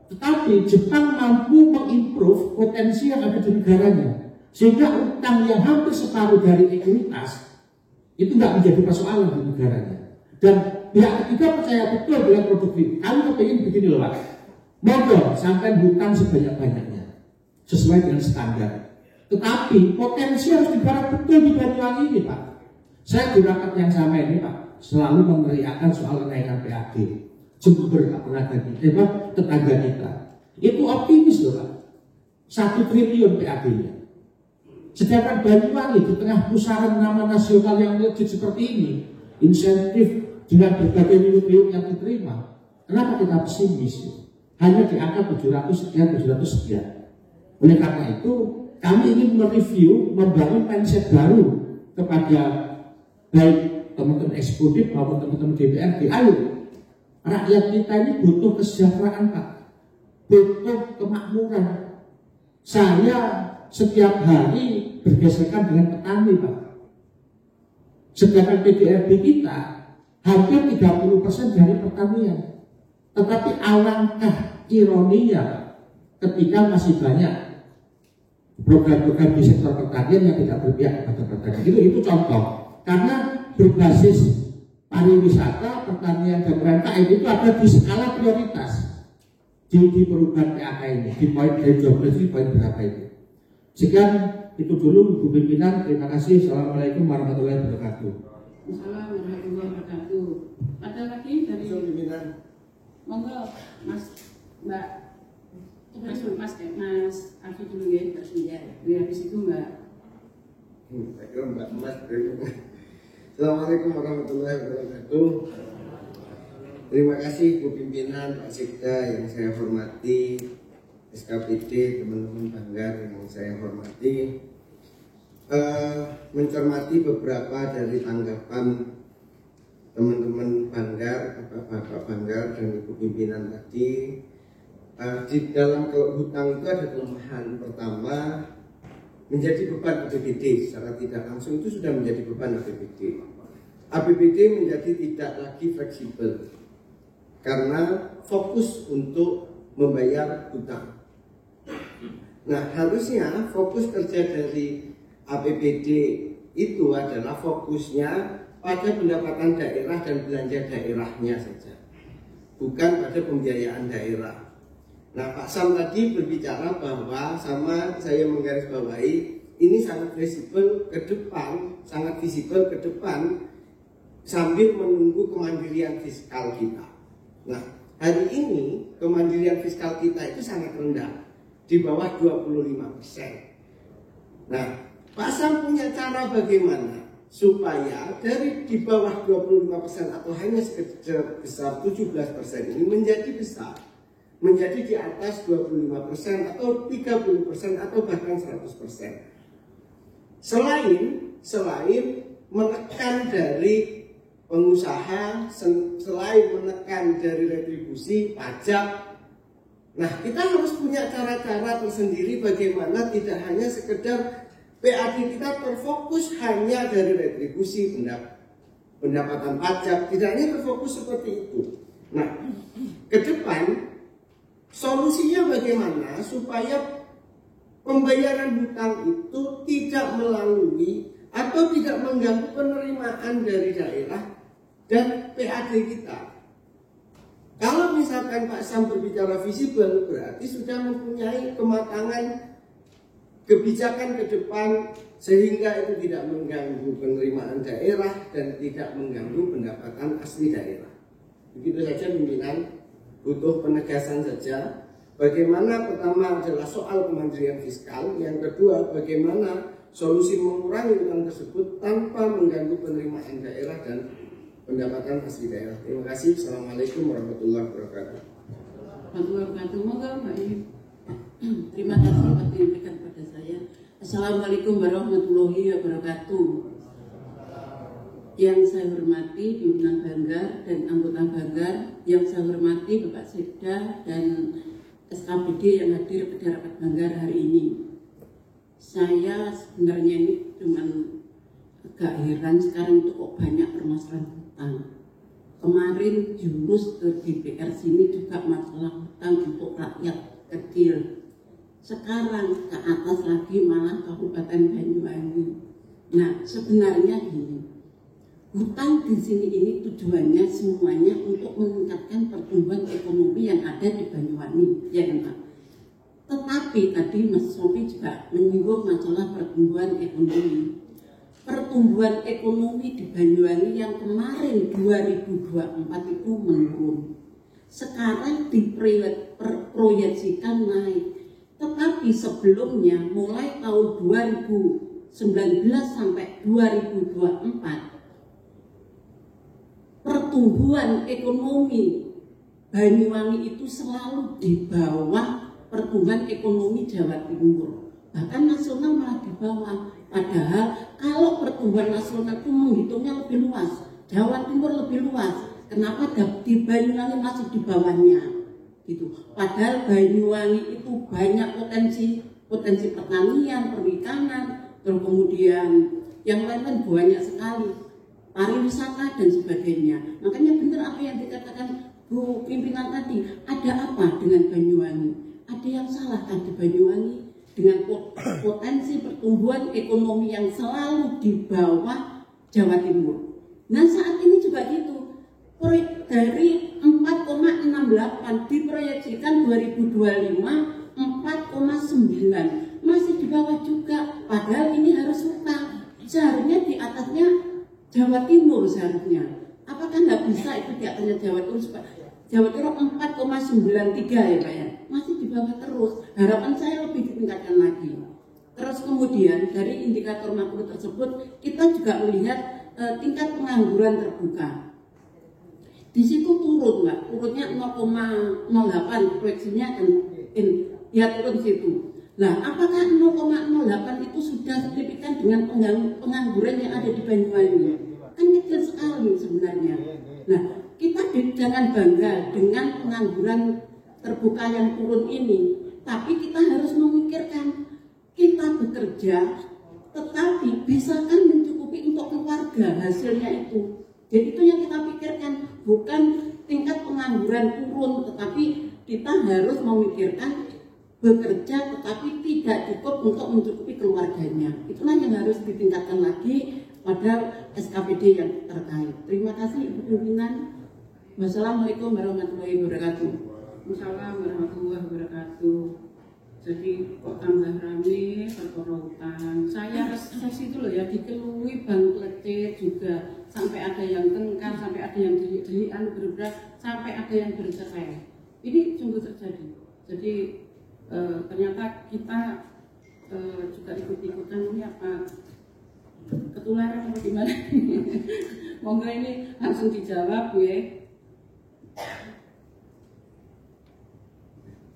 Tetapi Jepang mampu mengimprove potensi yang ada di negaranya, sehingga utang yang hampir separuh dari ekuitas itu nggak menjadi persoalan di negaranya. Dan pihak ketiga percaya betul dengan produk ini. Kami kepingin begini loh Pak, monggo sampai hutang sebanyak-banyaknya sesuai dengan standar. Tetapi potensi harus digarap betul di Banyuwangi ini Pak. Saya di rapat yang sama ini Pak selalu meneriakkan soal kenaikan PAD. Jember tetangga kita itu optimis loh Pak, 1 triliun PAD-nya. Sedangkan Banyuwangi di tengah pusaran nama nasional yang legit seperti ini, insentif dengan berbagai miliar yang diterima, kenapa kita pesimis? Hanya di angka 700 sekian. Oleh karena itu, kami ingin mereview, membangun mindset baru kepada baik teman-teman eksekutif maupun teman-teman DPRD. Ayo, rakyat kita ini butuh kesejahteraan Pak, butuh kemakmuran. Saya setiap hari bergesekan dengan petani Pak. Sedangkan PDRB kita hampir 30% dari pertanian. Tetapi alangkah ironinya ketika masih banyak program-program di sektor pertanian yang tidak berpihak kepada petani. Itu contoh. Karena berbasis pariwisata, pertanian dan UMKM itu ada di skala prioritas di perubahan PAK ini, di poin dari 12 di poin berapa itu. Sekian itu dulu Bu Pimpinan, terima kasih. Assalamualaikum warahmatullahi wabarakatuh. Assalamualaikum warahmatullahi wabarakatuh. Ada lagi dari Pimpinan? Monggo Mas Mbak Mas Alfi dulu ya, Mbak Sunja. Habis itu Mbak. Mbak Mas. Assalamualaikum warahmatullahi wabarakatuh. Terima kasih Bu Pimpinan, Pak Sekda yang saya hormati, SKPD, teman-teman Banggar yang saya hormati. Mencermati beberapa dari tanggapan teman-teman Banggar, Bapak Banggar dan Ibu Pimpinan tadi. Di dalam hutang itu ada kelemahan. Pertama, menjadi beban APBD secara tidak langsung itu sudah menjadi beban APBD. APBD menjadi tidak lagi fleksibel karena fokus untuk membayar hutang. Nah, harusnya fokus kerja dari APBD itu adalah fokusnya pada pendapatan daerah dan belanja daerahnya saja, bukan pada pembiayaan daerah. Nah, Pak Sam tadi berbicara bahwa sama saya menggarisbawahi ini sangat visible ke depan, sambil menunggu kemandirian fiskal kita. Nah, hari ini kemandirian fiskal kita itu sangat rendah, di bawah 25%. Nah, Pak Sam punya cara bagaimana supaya dari di bawah 25% atau hanya sebesar 17% ini menjadi besar, menjadi di atas 25% atau 30% atau bahkan 100%. Selain menekan dari pengusaha, selain menekan dari retribusi pajak. Nah, kita harus punya cara-cara tersendiri bagaimana tidak hanya sekedar PAD kita terfokus hanya dari retribusi pendapatan pajak, tidak hanya terfokus seperti itu. Nah, ke depan solusinya bagaimana supaya pembayaran hutang itu tidak melalui atau tidak mengganggu penerimaan dari daerah dan PAD kita. Kalau misalkan Pak Sam berbicara visible, berarti sudah mempunyai kematangan kebijakan ke depan sehingga itu tidak mengganggu penerimaan daerah dan tidak mengganggu pendapatan asli daerah. Begitu saja pimpinan, butuh penegasan saja. Bagaimana pertama adalah soal kemandirian fiskal, yang kedua bagaimana solusi mengurangi utang tersebut tanpa mengganggu penerimaan daerah dan pendapatan asli daerah. Terima kasih. Assalamualaikum warahmatullahi wabarakatuh. Warahmatullahi wabarakatuh. Moga Mbak Ibu. Terima kasih atas diberikan kepada saya. Assalamualaikum warahmatullahi wabarakatuh. Yang saya hormati pimpinan Banggar dan anggota Banggar, yang saya hormati Bapak Sekda dan SKPD yang hadir pada rapat Banggar hari ini. Saya sebenarnya ini cuman agak heran sekarang itu kok banyak permasalahan hutang. Kemarin jurus ke DPR sini juga masalah hutang untuk rakyat kecil. Sekarang ke atas lagi malah Kabupaten Banyuwangi. Nah, sebenarnya gini, hutang di sini ini tujuannya semuanya untuk meningkatkan pertumbuhan ekonomi yang ada di Banyuwangi, ya kan Pak? Tetapi tadi Mas Sofi juga menyinggung masalah pertumbuhan ekonomi. Pertumbuhan ekonomi di Banyuwangi yang kemarin 2024 itu menurun. Sekarang diproyeksikan naik. Tetapi sebelumnya mulai tahun 2019 sampai 2024 pertumbuhan ekonomi Banyuwangi itu selalu di bawah pertumbuhan ekonomi Jawa Timur. Bahkan nasional malah di bawah. Padahal kalau pertumbuhan nasional itu menghitungnya lebih luas, Jawa Timur lebih luas. Kenapa di Banyuwangi masih di bawahnya? Gitu. Padahal Banyuwangi itu banyak potensi pertanian, perikanan, terus kemudian yang lain-lain banyak sekali, pariwisata dan sebagainya. Makanya benar apa yang dikatakan Bu pimpinan tadi, ada apa dengan Banyuwangi? Ada yang salah kan di Banyuwangi dengan potensi pertumbuhan ekonomi yang selalu di bawah Jawa Timur. Nah saat ini juga gitu. Dari 4,68 diproyeksikan 2025 4,9 masih di bawah juga. Padahal ini harus hutang. Seharusnya di atasnya Jawa Timur seharusnya. Apakah nggak bisa itu di atasnya Jawa Timur? Jawa Timur 4,93 ya Pak ya. Masih di bawah terus. Harapan saya lebih ditingkatkan lagi. Terus kemudian dari indikator makro tersebut kita juga melihat tingkat pengangguran terbuka. Di situ turun Mbak, turunnya 0,08 proyeksinya ya turun situ. Nah, apakah 0,08 itu sudah signifikan dengan pengangguran yang ada di Banyuwangi? Kan kecil sekali sebenarnya. Nah, kita jangan bangga dengan pengangguran terbuka yang turun ini, tapi kita harus memikirkan kita bekerja, tetapi bisa kan mencukupi untuk keluarga hasilnya itu. Jadi itu yang kita pikirkan, bukan tingkat pengangguran turun, tetapi kita harus memikirkan bekerja tetapi tidak cukup untuk mencukupi keluarganya. Itulah yang harus ditingkatkan lagi pada SKPD yang terkait. Terima kasih Ibu Pimpinan. Wassalamualaikum warahmatullahi wabarakatuh. Waalaikumsalam warahmatullahi wabarakatuh. Jadi kok tambah rame perkara hutang. Saya reses itu loh ya, dikelui Bang Klecet juga, sampai ada yang tengkar, sampai ada yang delik-delikan berberat, sampai ada yang bercerai. Ini sungguh terjadi. Jadi ternyata kita juga ikut-ikutan ini apa ketularan atau gimana? Monggo ini langsung dijawab ya.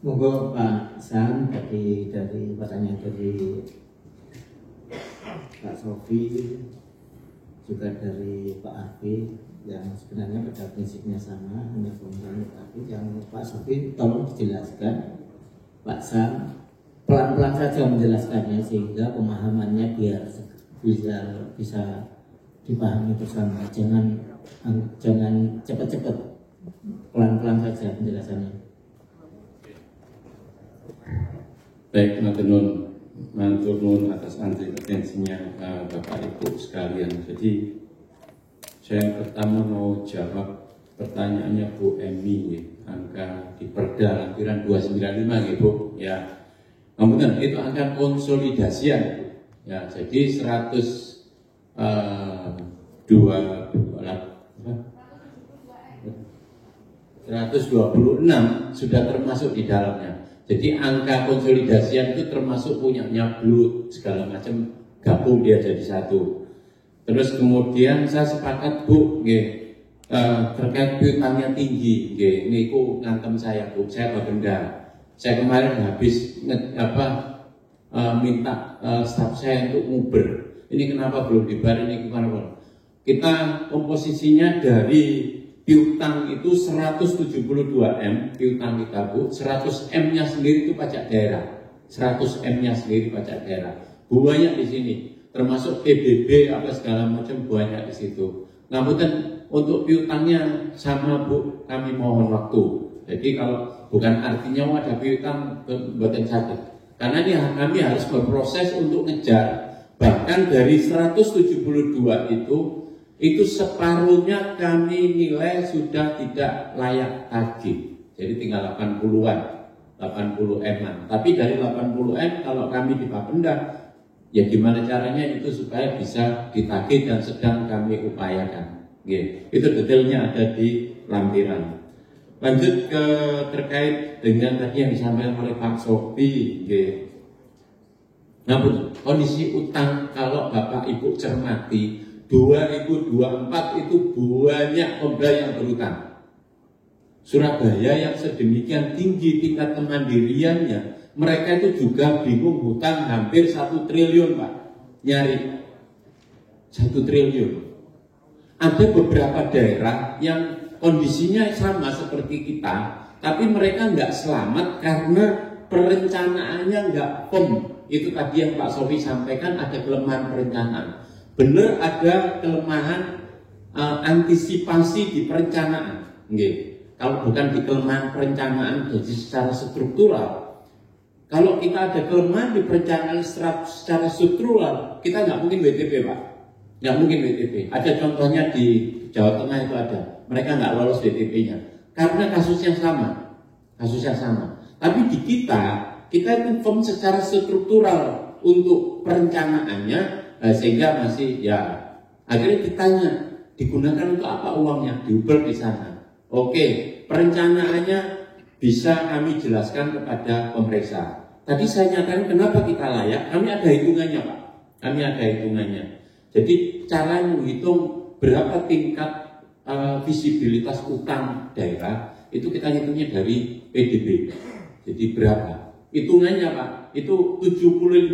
Monggo Pak Sam dari pertanyaan dari Pak Sofi, juga dari Pak Arfi yang sebenarnya pada prinsipnya sama, hanya kemudian tapi yang Pak Sofi tolong dijelaskan Pak Sam pelan-pelan saja menjelaskannya sehingga pemahamannya biar bisa dipahami bersama. Jangan cepat-cepat, pelan-pelan saja penjelasannya. Baik, matur nuwun atas atensinya Bapak Ibu sekalian. Jadi saya pertama mau jawab pertanyaannya Bu Emi, angka di Perda lampiran 295 Bu. Ya, kemudian itu angka konsolidasian. Ya, jadi 126 sudah termasuk di dalamnya. Jadi angka konsolidasian itu termasuk punyanya Blut segala macam, gabung dia jadi satu. Terus kemudian saya sepakat Bu, terkait piutangnya tinggi, niku ngantem saya Bu, saya berenda. Saya kemarin habis minta staf saya untuk nguber. Ini kenapa belum dibayar, ini gimana Pak? Kita komposisinya dari piutang itu 172M piutang kita Bu, 100M-nya sendiri itu pajak daerah, 100M-nya sendiri pajak daerah. Banyak di sini, termasuk PBB apa segala macam banyak di situ. Namun untuk piutangnya sama Bu, kami mohon waktu. Jadi kalau bukan artinya ada piutang buatan sakit, karena ini kami harus berproses untuk ngejar. Bahkan dari 172 itu separuhnya kami nilai sudah tidak layak tagih. Jadi tinggal 80-an, 80M-an. Tapi dari 80M kalau kami di Bapenda, ya gimana caranya itu supaya bisa ditagih dan sedang kami upayakan. Itu detailnya ada di lampiran. Lanjut ke terkait dengan tadi yang disampaikan oleh Pak Sofi. Nah, kondisi utang kalau Bapak Ibu cermati 2024 itu banyak Pemda yang berutang. Surabaya yang sedemikian tinggi tingkat kemandiriannya, mereka itu juga bingung hutang hampir 1 triliun Pak, nyari 1 triliun. Ada beberapa daerah yang kondisinya sama seperti kita, tapi mereka nggak selamat karena perencanaannya nggak firm. Itu tadi yang Pak Sofi sampaikan, ada kelemahan perencanaan. Benar ada kelemahan antisipasi di perencanaan. Kalau bukan di kelemahan perencanaan jadi secara struktural. Kalau kita ada kelemahan di perencanaan secara struktural, kita nggak mungkin WTP Pak. Nggak mungkin WTP. Ada contohnya di Jawa Tengah itu ada. Mereka nggak lolos WTP-nya. Karena kasusnya sama. Kasusnya sama. Tapi di kita itu firm secara struktural untuk perencanaannya, sehingga masih ya akhirnya ditanya digunakan untuk apa uangnya, diuber di sana. Oke, perencanaannya bisa kami jelaskan kepada pemeriksa. Tadi saya nyatakan kenapa kita layak, kami ada hitungannya Pak, kami ada hitungannya. Jadi cara menghitung berapa tingkat visibilitas utang daerah itu kita hitungnya dari PDB. Jadi berapa? Hitungannya Pak, itu 75%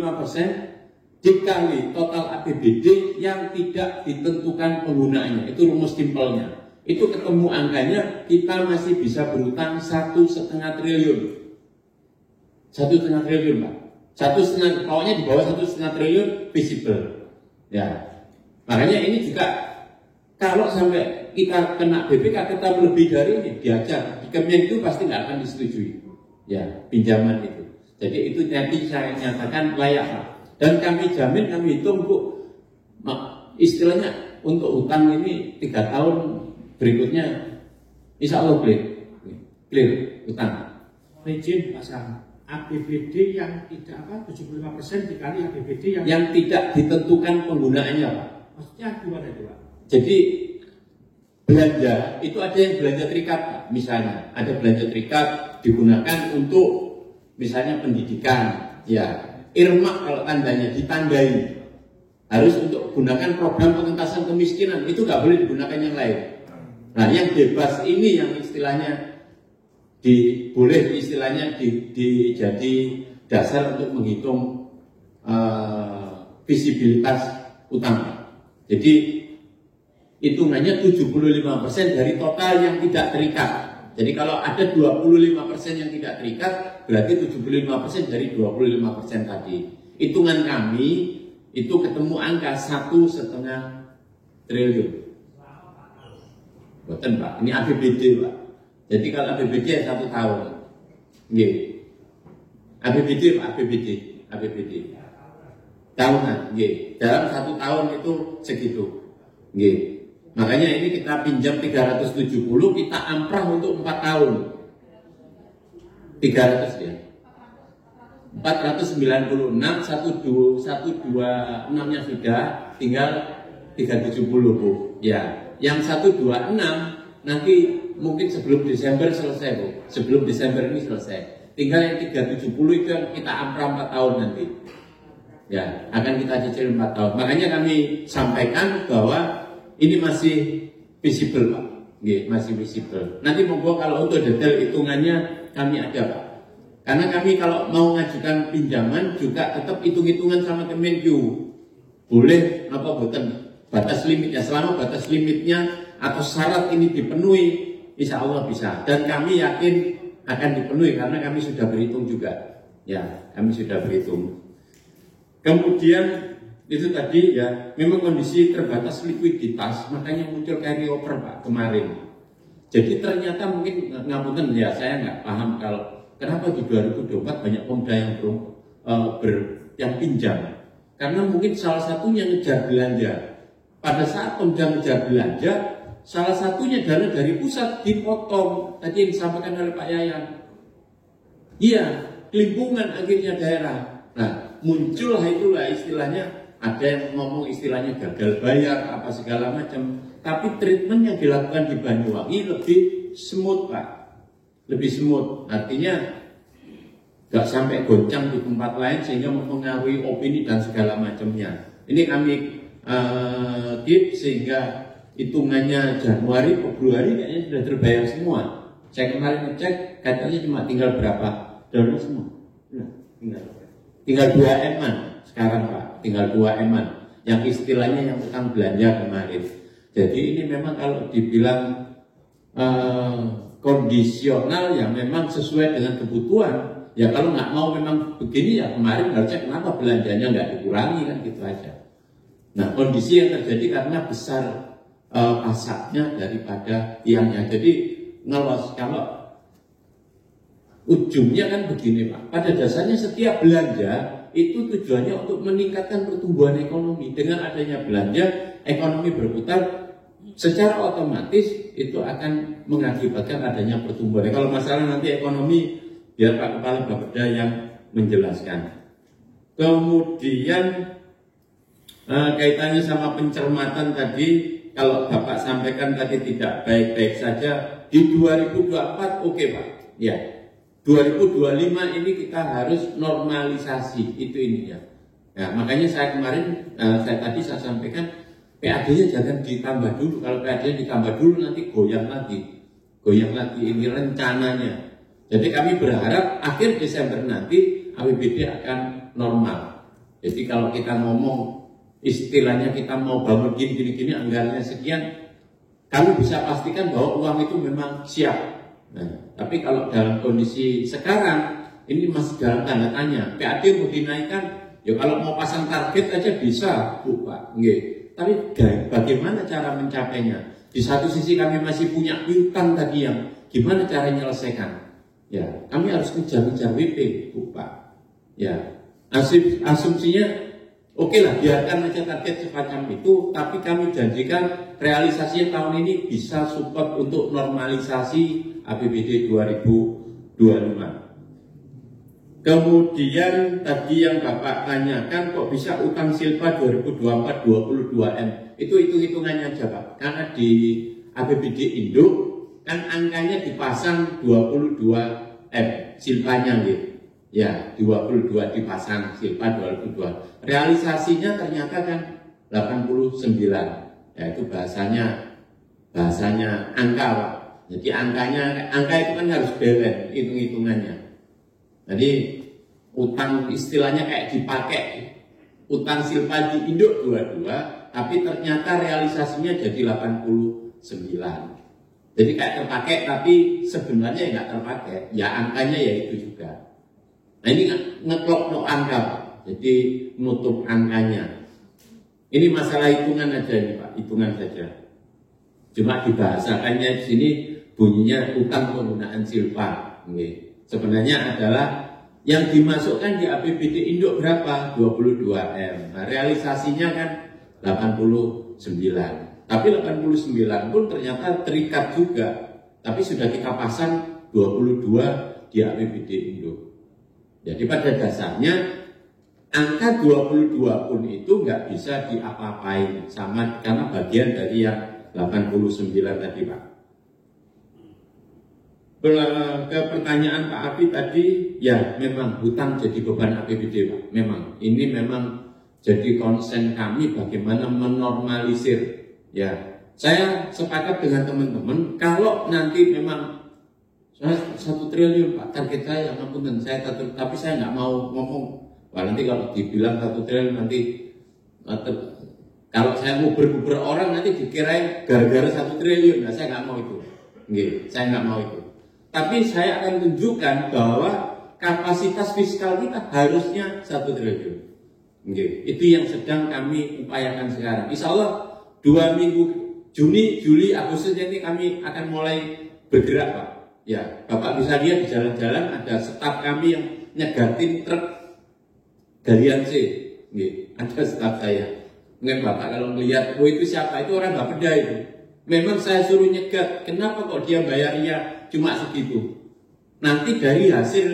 dikali total APBD yang tidak ditentukan penggunaannya. Itu rumus simpelnya. Itu ketemu angkanya, kita masih bisa berutang 1,5 triliun. 1,5 triliun Pak. 1,5, pokoknya di bawah 1,5 triliun visible. Ya, makanya ini juga kalau sampai kita kena BPK kita lebih dari ini diajar di Kemen itu pasti nggak akan disetujui. Ya, pinjaman itu. Jadi itu tadi saya nyatakan layak Pak. Dan kami jamin, kami hitung Bu, istilahnya untuk utang ini 3 tahun berikutnya insya Allah clear utang. Izin Pak Sam, APBD yang tidak 75% dikali APBD yang tidak ditentukan penggunaannya Pak. Maksudnya gimana itu Pak? Jadi belanja itu ada yang belanja terikat Pak. Misalnya ada belanja terikat digunakan untuk misalnya pendidikan, ya irmak kalau tandanya ditandai harus untuk gunakan program pengentasan kemiskinan, itu nggak boleh digunakan yang lain. Nah yang bebas ini yang istilahnya boleh istilahnya jadi dasar untuk menghitung visibilitas utang. Jadi hitungannya 75% dari total yang tidak terikat. Jadi kalau ada 25% yang tidak terikat, berarti 75% dari 25% tadi. Hitungan kami itu ketemu angka 1,5 triliun. Betul Pak, ini APBD Pak. Jadi kalau APBD 1 tahun, APBD Pak, APBD tahunan, dalam 1 tahun itu segitu, Makanya ini kita pinjam 370, kita amprah untuk 4 tahun. 300 ya. 496, 126-nya sudah, tinggal 370 Bu. Ya, yang 126 nanti mungkin sebelum Desember selesai Bu. Sebelum Desember ini selesai. Tinggal yang 370 itu yang kita amprah 4 tahun nanti. Ya, akan kita cicil 4 tahun. Makanya kami sampaikan bahwa ini masih visible Pak, masih visible. Nanti monggo kalau untuk detail hitungannya kami ada Pak. Karena kami kalau mau ngajukan pinjaman juga tetap hitung-hitungan sama Kemenkyu. Boleh apa bukan batas limitnya, selama batas limitnya atau syarat ini dipenuhi, insya Allah bisa. Dan kami yakin akan dipenuhi karena kami sudah berhitung juga. Ya, kami sudah berhitung. Kemudian itu tadi ya, memang kondisi terbatas likuiditas, makanya muncul carry over Pak kemarin. Jadi ternyata mungkin ngapunten ya, saya nggak paham kalau kenapa di 2024 banyak pemuda yang pinjam. Karena mungkin salah satunya ngejar belanja. Pada saat pemuda ngejar belanja, salah satunya dana dari pusat dipotong. Tadi yang disampaikan oleh Pak Yayan. Iya, kelimpungan akhirnya daerah. Nah, muncullah itulah istilahnya, ada yang ngomong istilahnya gagal bayar apa segala macam. Tapi treatment yang dilakukan di Banyuwangi lebih smooth Pak, lebih smooth. Artinya nggak sampai goncang di tempat lain sehingga mempengaruhi opini dan segala macamnya. Ini kami keep sehingga hitungannya Januari, Februari kayaknya sudah terbayar semua. Saya kemarin ngecek katanya cuma tinggal berapa dolar semua. Nah, tinggal 2 M-an sekarang Pak, tinggal 2 M-an. Yang istilahnya yang utang belanja kemarin. Jadi ini memang kalau dibilang kondisional ya memang sesuai dengan kebutuhan. Ya kalau nggak mau memang begini ya kemarin harusnya kenapa belanjanya nggak dikurangi kan gitu aja. Nah kondisi yang terjadi karena besar pasarnya daripada tiangnya. Jadi ngelos kalau ujungnya kan begini Pak. Pada dasarnya setiap belanja itu tujuannya untuk meningkatkan pertumbuhan ekonomi. Dengan adanya belanja ekonomi berputar. Secara otomatis itu akan mengakibatkan adanya pertumbuhan. Kalau masalah nanti ekonomi biar Pak Kepala Bapeda yang menjelaskan. Kemudian kaitannya sama pencermatan tadi, kalau Bapak sampaikan tadi tidak baik-baik saja di 2024 oke Pak. Ya. 2025 ini kita harus normalisasi itu ininya. Ya, makanya saya kemarin saya sampaikan PAD-nya jangan ditambah dulu. Kalau PAD-nya ditambah dulu nanti goyang lagi ini rencananya. Jadi kami berharap akhir Desember nanti APBD akan normal. Jadi kalau kita ngomong istilahnya kita mau bangun gini anggarannya sekian, kami bisa pastikan bahwa uang itu memang siap. Nah, tapi kalau dalam kondisi sekarang ini masih dalam tanda tanya. PAD mau dinaikkan, ya kalau mau pasang target aja bisa, Bu Pak. Nggih. Tapi bagaimana cara mencapainya? Di satu sisi kami masih punya piutang tadi yang gimana cara menyelesaikan? Ya, kami harus kejar-kejar WP, Bu Pak. Ya, asumsinya oke lah, biarkan aja target semacam itu, tapi kami janjikan realisasinya tahun ini bisa support untuk normalisasi APBD 2025. Kemudian tadi yang Bapak tanyakan kok bisa utang silpa 2024 22 M. Itu hitung-hitungannya aja Pak. Karena di APBD Induk kan angkanya dipasang 22 M silpanya gitu. Ya, 22 dipasang silpa 22. Realisasinya ternyata kan 89. Ya itu bahasanya angka Pak. Jadi angka itu kan harus balance hitung-hitungannya. Jadi utang istilahnya kayak dipakai utang silpa di induk 22, tapi ternyata realisasinya jadi 89. Jadi kayak terpakai tapi sebenarnya nggak terpakai. Ya angkanya ya itu juga. Nah ini ngeklok angka Pak. Jadi nutup angkanya. Ini masalah hitungan aja nih Pak, hitungan saja. Cuma dibahasakannya di sini bunyinya utang penggunaan silpa. Sebenarnya adalah yang dimasukkan di APBD Induk berapa? 22 M. Nah, realisasinya kan 89. Tapi 89 pun ternyata terikat juga. Tapi sudah kita pasang 22 di APBD Induk. Jadi pada dasarnya angka 22 pun itu nggak bisa diapa-apain sama karena bagian dari yang 89 tadi Pak. Ke pertanyaan Pak Afi tadi, ya memang hutang jadi beban APBD Pak. Memang ini memang jadi konsen kami bagaimana menormalisir. Ya, saya sepakat dengan teman-teman kalau nanti memang 1 triliun Pak target saya, ngapunten saya tapi saya nggak mau ngomong. Wah nanti kalau dibilang 1 triliun nanti Kalau saya nguber-nguber orang nanti dikirain gara-gara 1 triliun. Nah, saya nggak mau itu. Nggih, saya nggak mau itu. Tapi saya akan tunjukkan bahwa kapasitas fiskal kita harusnya 1 triliun. Nggih, itu yang sedang kami upayakan sekarang. Insya Allah 2 minggu Juni, Juli, Agustus ini kami akan mulai bergerak, Pak. Ya, Bapak bisa lihat di jalan-jalan ada staf kami yang nyegatin truk galian C. Nggih, ada staf saya. Mungkin Bapak kalau melihat, oh itu siapa? Itu orang Bapeda itu. Memang saya suruh nyegat. Kenapa kok dia bayarnya cuma segitu? Nanti dari hasil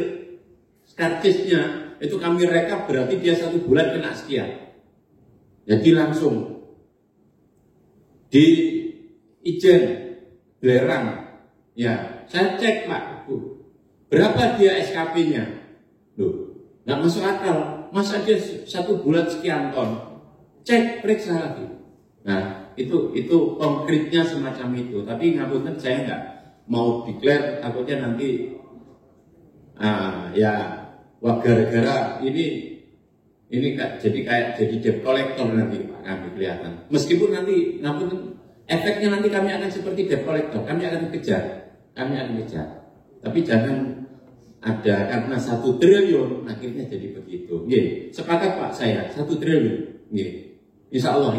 karcisnya itu kami rekap, berarti dia 1 bulan kena sekian. Jadi langsung di Ijen Belerang, ya saya cek Pak, berapa dia SKP-nya? Loh, nggak masuk akal. Masa dia 1 bulan sekian ton? Cek, periksa lagi. Nah, itu konkretnya semacam itu. Tapi ngapunten saya nggak mau declare, takutnya nanti ya wah gara-gara ini jadi debt collector nanti Pak, kami kelihatan. Meskipun nanti ngapunten efeknya nanti kami akan seperti debt collector, kami akan kejar. Tapi jangan ada karena 1 triliun akhirnya jadi begitu. Nggih, sepakat Pak saya 1 triliun. Nggih. Insya Allah.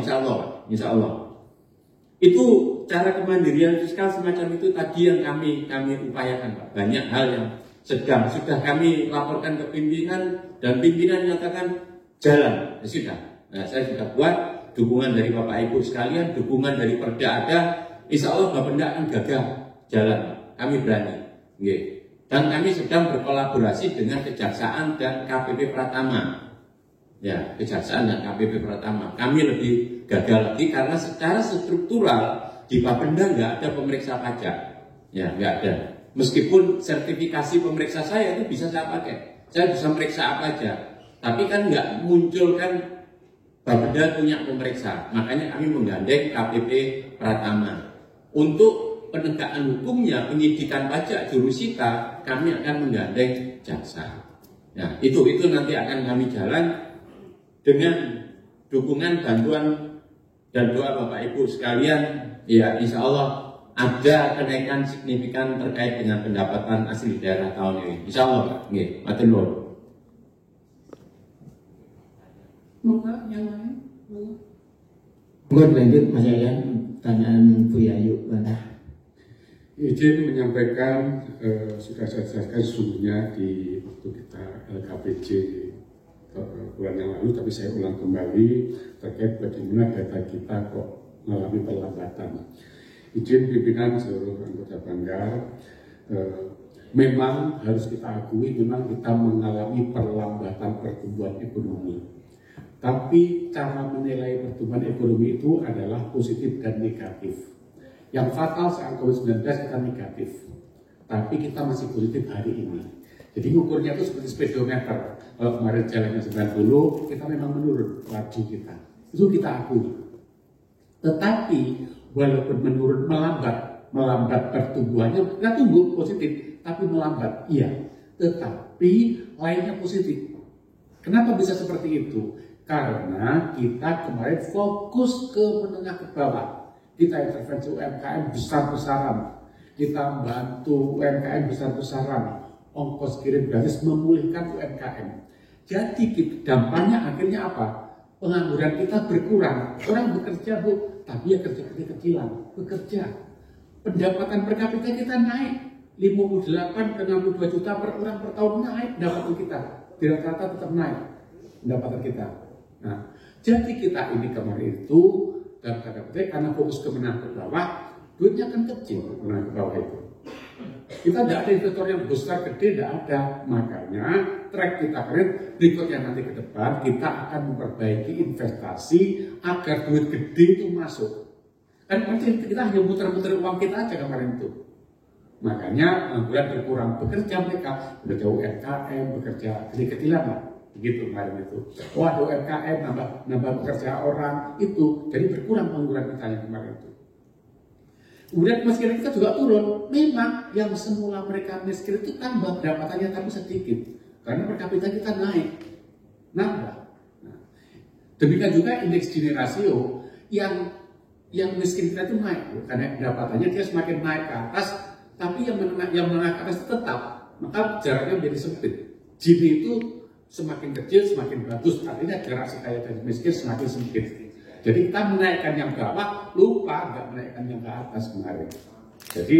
Itu cara kemandirian fiskal semacam itu tadi yang kami upayakan, Pak. Banyak hal yang sudah kami laporkan ke pimpinan dan pimpinan nyatakan jalan. Ya sudah. Nah, saya sudah buat dukungan dari Bapak Ibu sekalian, dukungan dari Perda ada. Insya Allah Bapenda akan gagah jalan. Kami berani. Nggih. Dan kami sedang berkolaborasi dengan Kejaksaan dan KPP Pratama. Ya, Kejaksaan dan KPP Pratama. Kami lebih gagal lagi karena secara struktural di Bapenda nggak ada pemeriksa pajak. Ya, nggak ada. Meskipun sertifikasi pemeriksa saya itu bisa saya pakai. Saya bisa meriksa apa aja. Tapi kan nggak muncul kan Bapenda punya pemeriksa. Makanya kami menggandeng KPP Pratama. Untuk penegakan hukumnya, penyidikan pajak jurusita, kami akan menggandeng jaksa. Nah, itu nanti akan kami jalan dengan dukungan, bantuan, dan doa Bapak Ibu sekalian. Ya, insya Allah ada kenaikan signifikan terkait dengan pendapatan asli daerah tahun ini. Insya Allah, Pak. Nggih, matur nuwun. Moga yang lain. Monggo lanjut Mas Yayan, pertanyaan Bu Yayu. Izin menyampaikan sudah saya jelaskan sesungguhnya di waktu kita LKPJ bulan yang lalu, tapi saya ulang kembali terkait bagaimana data kita kok mengalami perlambatan. Izin pimpinan seluruh anggota Banggar, memang harus kita akui memang kita mengalami perlambatan pertumbuhan ekonomi. Tapi cara menilai pertumbuhan ekonomi itu adalah positif dan negatif. Yang fatal saat COVID-19 kita negatif, tapi kita masih positif hari ini. Jadi ukurnya itu seperti speedometer. Kalau kemarin jalannya 90, kita memang menurun laju kita. Itu kita akui. Tetapi walaupun menurun melambat pertumbuhannya, kita tumbuh positif, tapi melambat. Iya. Tetapi lainnya positif. Kenapa bisa seperti itu? Karena kita kemarin fokus ke menengah ke bawah. Kita intervensi UMKM besar-besaran. Kita bantu UMKM besar-besaran. Ongkos kirim gratis memulihkan UMKM. Jadi dampaknya akhirnya apa? Pengangguran kita berkurang. Orang bekerja Bu, tapi ya kerja kecil-kecilan. Bekerja. Pendapatan per kapita kita naik. 58 ke 62 juta per orang per tahun naik pendapatan kita. Di rata-rata tetap naik pendapatan kita. Nah, jadi kita ini kemarin itu dalam tanda petik karena fokus ke menengah ke bawah, duitnya kan kecil menengah ke bawah itu. Kita tidak ada investor yang besar gede, tidak ada. Makanya track kita keren berikutnya nanti ke depan kita akan memperbaiki investasi agar duit gede itu masuk. Kan kita hanya muter-muter uang kita aja kemarin itu. Makanya pengangguran berkurang, bekerja mereka, bekerja UMKM, bekerja kecil-kecilan lah. Begitu kemarin itu. Ada UMKM nambah pekerja orang itu, jadi berkurang pengangguran kita yang kemarin itu. Kemudian kemiskinan kita juga turun. Memang yang semula mereka miskin itu tambah pendapatannya tapi sedikit, karena per kapita kita naik, nambah. Nah, demikian juga indeks Gini rasio yang miskin kita itu naik, karena pendapatannya dia semakin naik ke atas, tapi yang menengah ke atas itu tetap, maka jaraknya menjadi sempit. Gini itu semakin kecil semakin bagus, artinya jarak si kaya dan miskin semakin sempit. Jadi kita menaikkan yang bawah, lupa nggak menaikkan yang ke atas kemarin. Jadi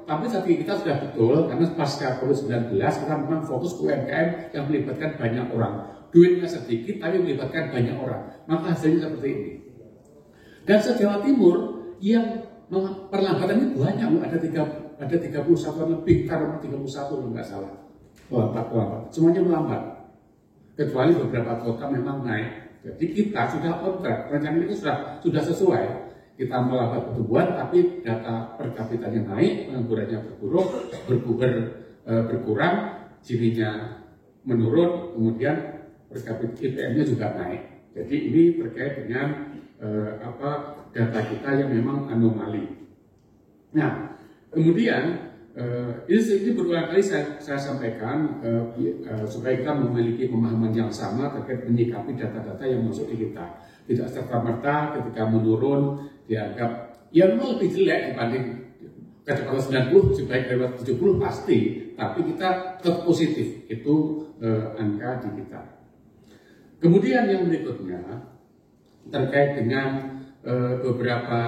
tapi strategi kita sudah betul, karena pasca COVID-19 kita memang fokus UMKM yang melibatkan banyak orang. Duitnya sedikit tapi melibatkan banyak orang, maka hasilnya seperti ini. Dan se-Jawa Timur yang perlambatan ini banyak, ada 31 lebih, karena 31 nggak salah. Lambat. Semuanya melambat. Kecuali beberapa kota memang naik. Jadi kita sudah on track, rencana itu sudah sesuai. Kita melambat pertumbuhan, tapi data per kapitanya naik, penganggurannya berkurang, Gini-nya menurun, kemudian per kapita IPM-nya juga naik. Jadi ini terkait dengan data kita yang memang anomali. Nah, kemudian ini berulang kali saya sampaikan supaya kita memiliki pemahaman yang sama terkait menyikapi data-data yang masuk di kita. Tidak serta-merta ketika menurun dianggap yang lebih jelek dibanding kalau 90 lebih baik dari 70 pasti, tapi kita tetap positif, itu angka di kita. Kemudian yang berikutnya terkait dengan beberapa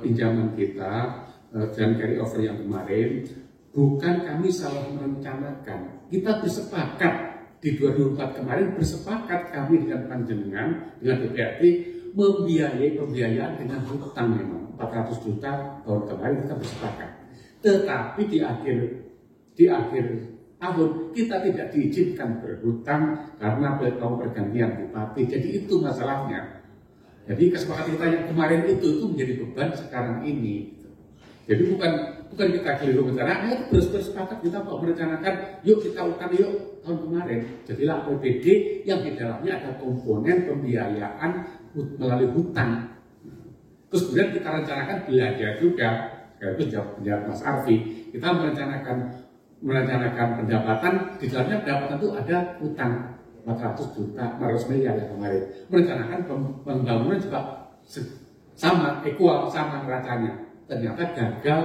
pinjaman kita dan carry over yang kemarin, bukan kami salah merencanakan. Kita bersepakat di 2004 kemarin, bersepakat kami dengan panjenengan, dengan DPRD membiayai pembiayaan dengan hutang memang 400 juta tahun kemarin kita bersepakat. Tetapi di akhir tahun kita tidak diizinkan berhutang karena pergantian bupati. Jadi itu masalahnya. Jadi kesepakatan kita yang kemarin itu menjadi beban sekarang ini. Jadi bukan kita keliru bencana, itu bersepakat kita kok merencanakan, yuk kita utang yuk tahun kemarin. Jadilah APBD yang di dalamnya ada komponen pembiayaan melalui hutang. Terus kemudian kita rencanakan belanja juga. Itu jawab Mas Arfi. Kita merencanakan pendapatan, di dalamnya pendapatan itu ada hutang 400 juta, 400 miliar ya kemarin. Merencanakan pembangunan juga sama, equal, sama nerakanya. Ternyata gagal,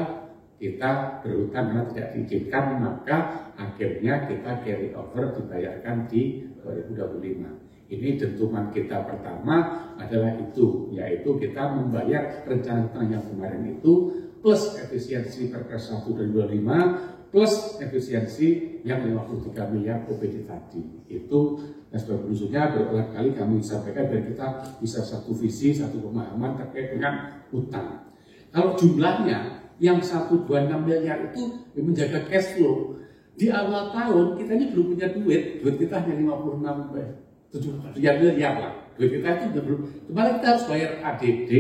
kita berhutang karena tidak diizinkan, maka akhirnya kita carry over dibayarkan di 2025. Ini dentuman kita pertama adalah itu, yaitu kita membayar rencana hutang yang kemarin itu plus efisiensi Perpres 1 2025 plus efisiensi yang 53 miliar OPD tadi. Itu dan sebagainya berulang kali kami sampaikan dan kita bisa satu visi, satu pemahaman terkait dengan hutang. Kalau jumlahnya yang 126 miliar itu menjaga cash flow. Di awal tahun kita ini belum punya duit kita hanya 56 miliar lah. Duit kita itu belum. Kemarin kita harus bayar ADD,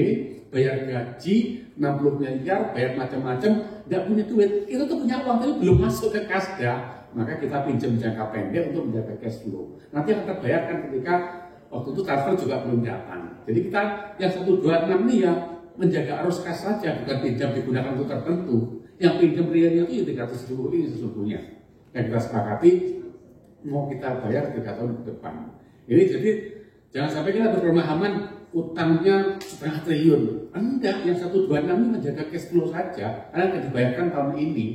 bayar gaji 60 miliar, bayar macam-macam, tidak punya duit. Kita tuh punya uang tapi belum masuk ke kasda. Maka kita pinjam jangka pendek untuk menjaga cash flow. Nanti akan terbayarkan ketika waktu itu transfer juga belum datang. Jadi kita yang 126 ini ya menjaga arus kas saja, bukan pinjam digunakan untuk tertentu. Yang pinjam realnya itu 370 ini sesungguhnya. Yang kita sepakati mau kita bayar 3 tahun ke depan. Ini jadi jangan sampai kita berpemahaman utangnya 0,5 triliun. Enggak, yang 126 ini menjaga cash flow saja, karena akan dibayarkan tahun ini.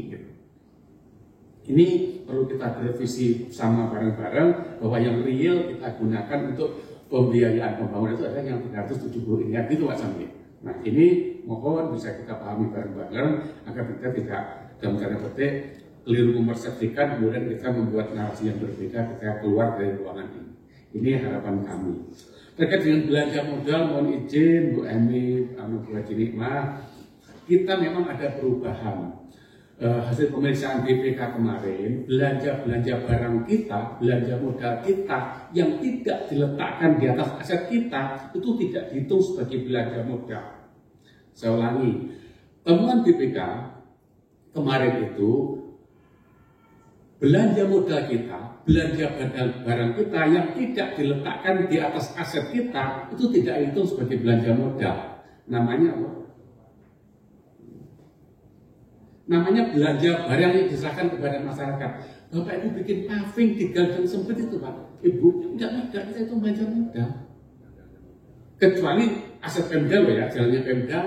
Ini perlu kita revisi sama bareng-bareng bahwa yang real kita gunakan untuk pembiayaan pembangunan itu adalah yang 370 ini. Gitu Pak Sambi. Nah ini mohon bisa kita pahami bareng-bareng agar kita tidak dalam tanda petik keliru mempersepsikan kemudian kita membuat narasi yang berbeda ketika keluar dari ruangan ini. Ini harapan kami. Terkait dengan belanja modal, mohon izin Bu Emi, Bu Haji Nikmah, kita memang ada perubahan. Hasil pemeriksaan BPK kemarin, belanja barang kita, belanja modal kita yang tidak diletakkan di atas aset kita itu tidak dihitung sebagai belanja modal. Saya ulangi, temuan BPK kemarin itu belanja modal kita, belanja barang kita yang tidak diletakkan di atas aset kita itu tidak dihitung sebagai belanja modal. Namanya apa? Namanya belanja barang yang diserahkan kepada masyarakat. Bapak Ibu bikin paving di gang sempit itu Pak, Ibu tidak kita itu belanja modal. kecuali aset Pemda loh ya, jalannya Pemda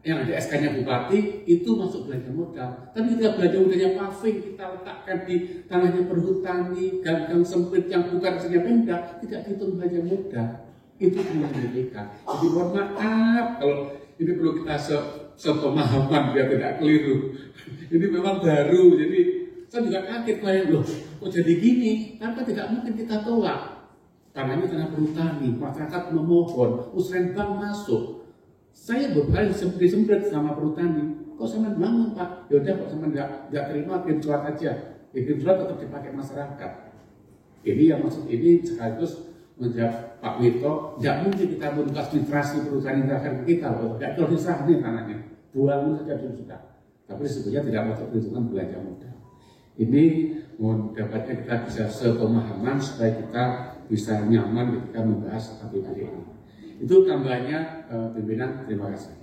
yang ada SK-nya Bupati itu masuk belanja modal. Tapi kita belanja modalnya paving, kita letakkan di tanahnya perhutani, gang-gang sempit yang bukan asetnya Pemda, tidak dihitung belanja modal. Itu yang BPK. Jadi mohon maaf kalau ini perlu kita sepemahaman biar tidak keliru. Ini memang baru, jadi saya juga kaget klien loh, kok jadi gini? Karena tidak mungkin kita tolak. Tanahnya tanah perhutani, masyarakat memohon, Musrenbang masuk. Saya berkali disemprit sama perhutani, kok sama bangun Pak? Yaudah kok sama nggak terima, kirim surat aja. Kirim surat tetap dipakai masyarakat. Ini yang maksud ini sekaligus menjawab Pak Wito, tidak mungkin kita membuka administrasi perhutani terakhir kita, tidak perlu disah nih tanahnya, buang saja dulu sudah. Tapi sebetulnya tidak masuk perhitungan belanja modal. Ini mohon dapatnya kita bisa sepemahaman supaya kita bisa nyaman ketika membahas APBD ini. Itu tambahannya pimpinan, terima kasih.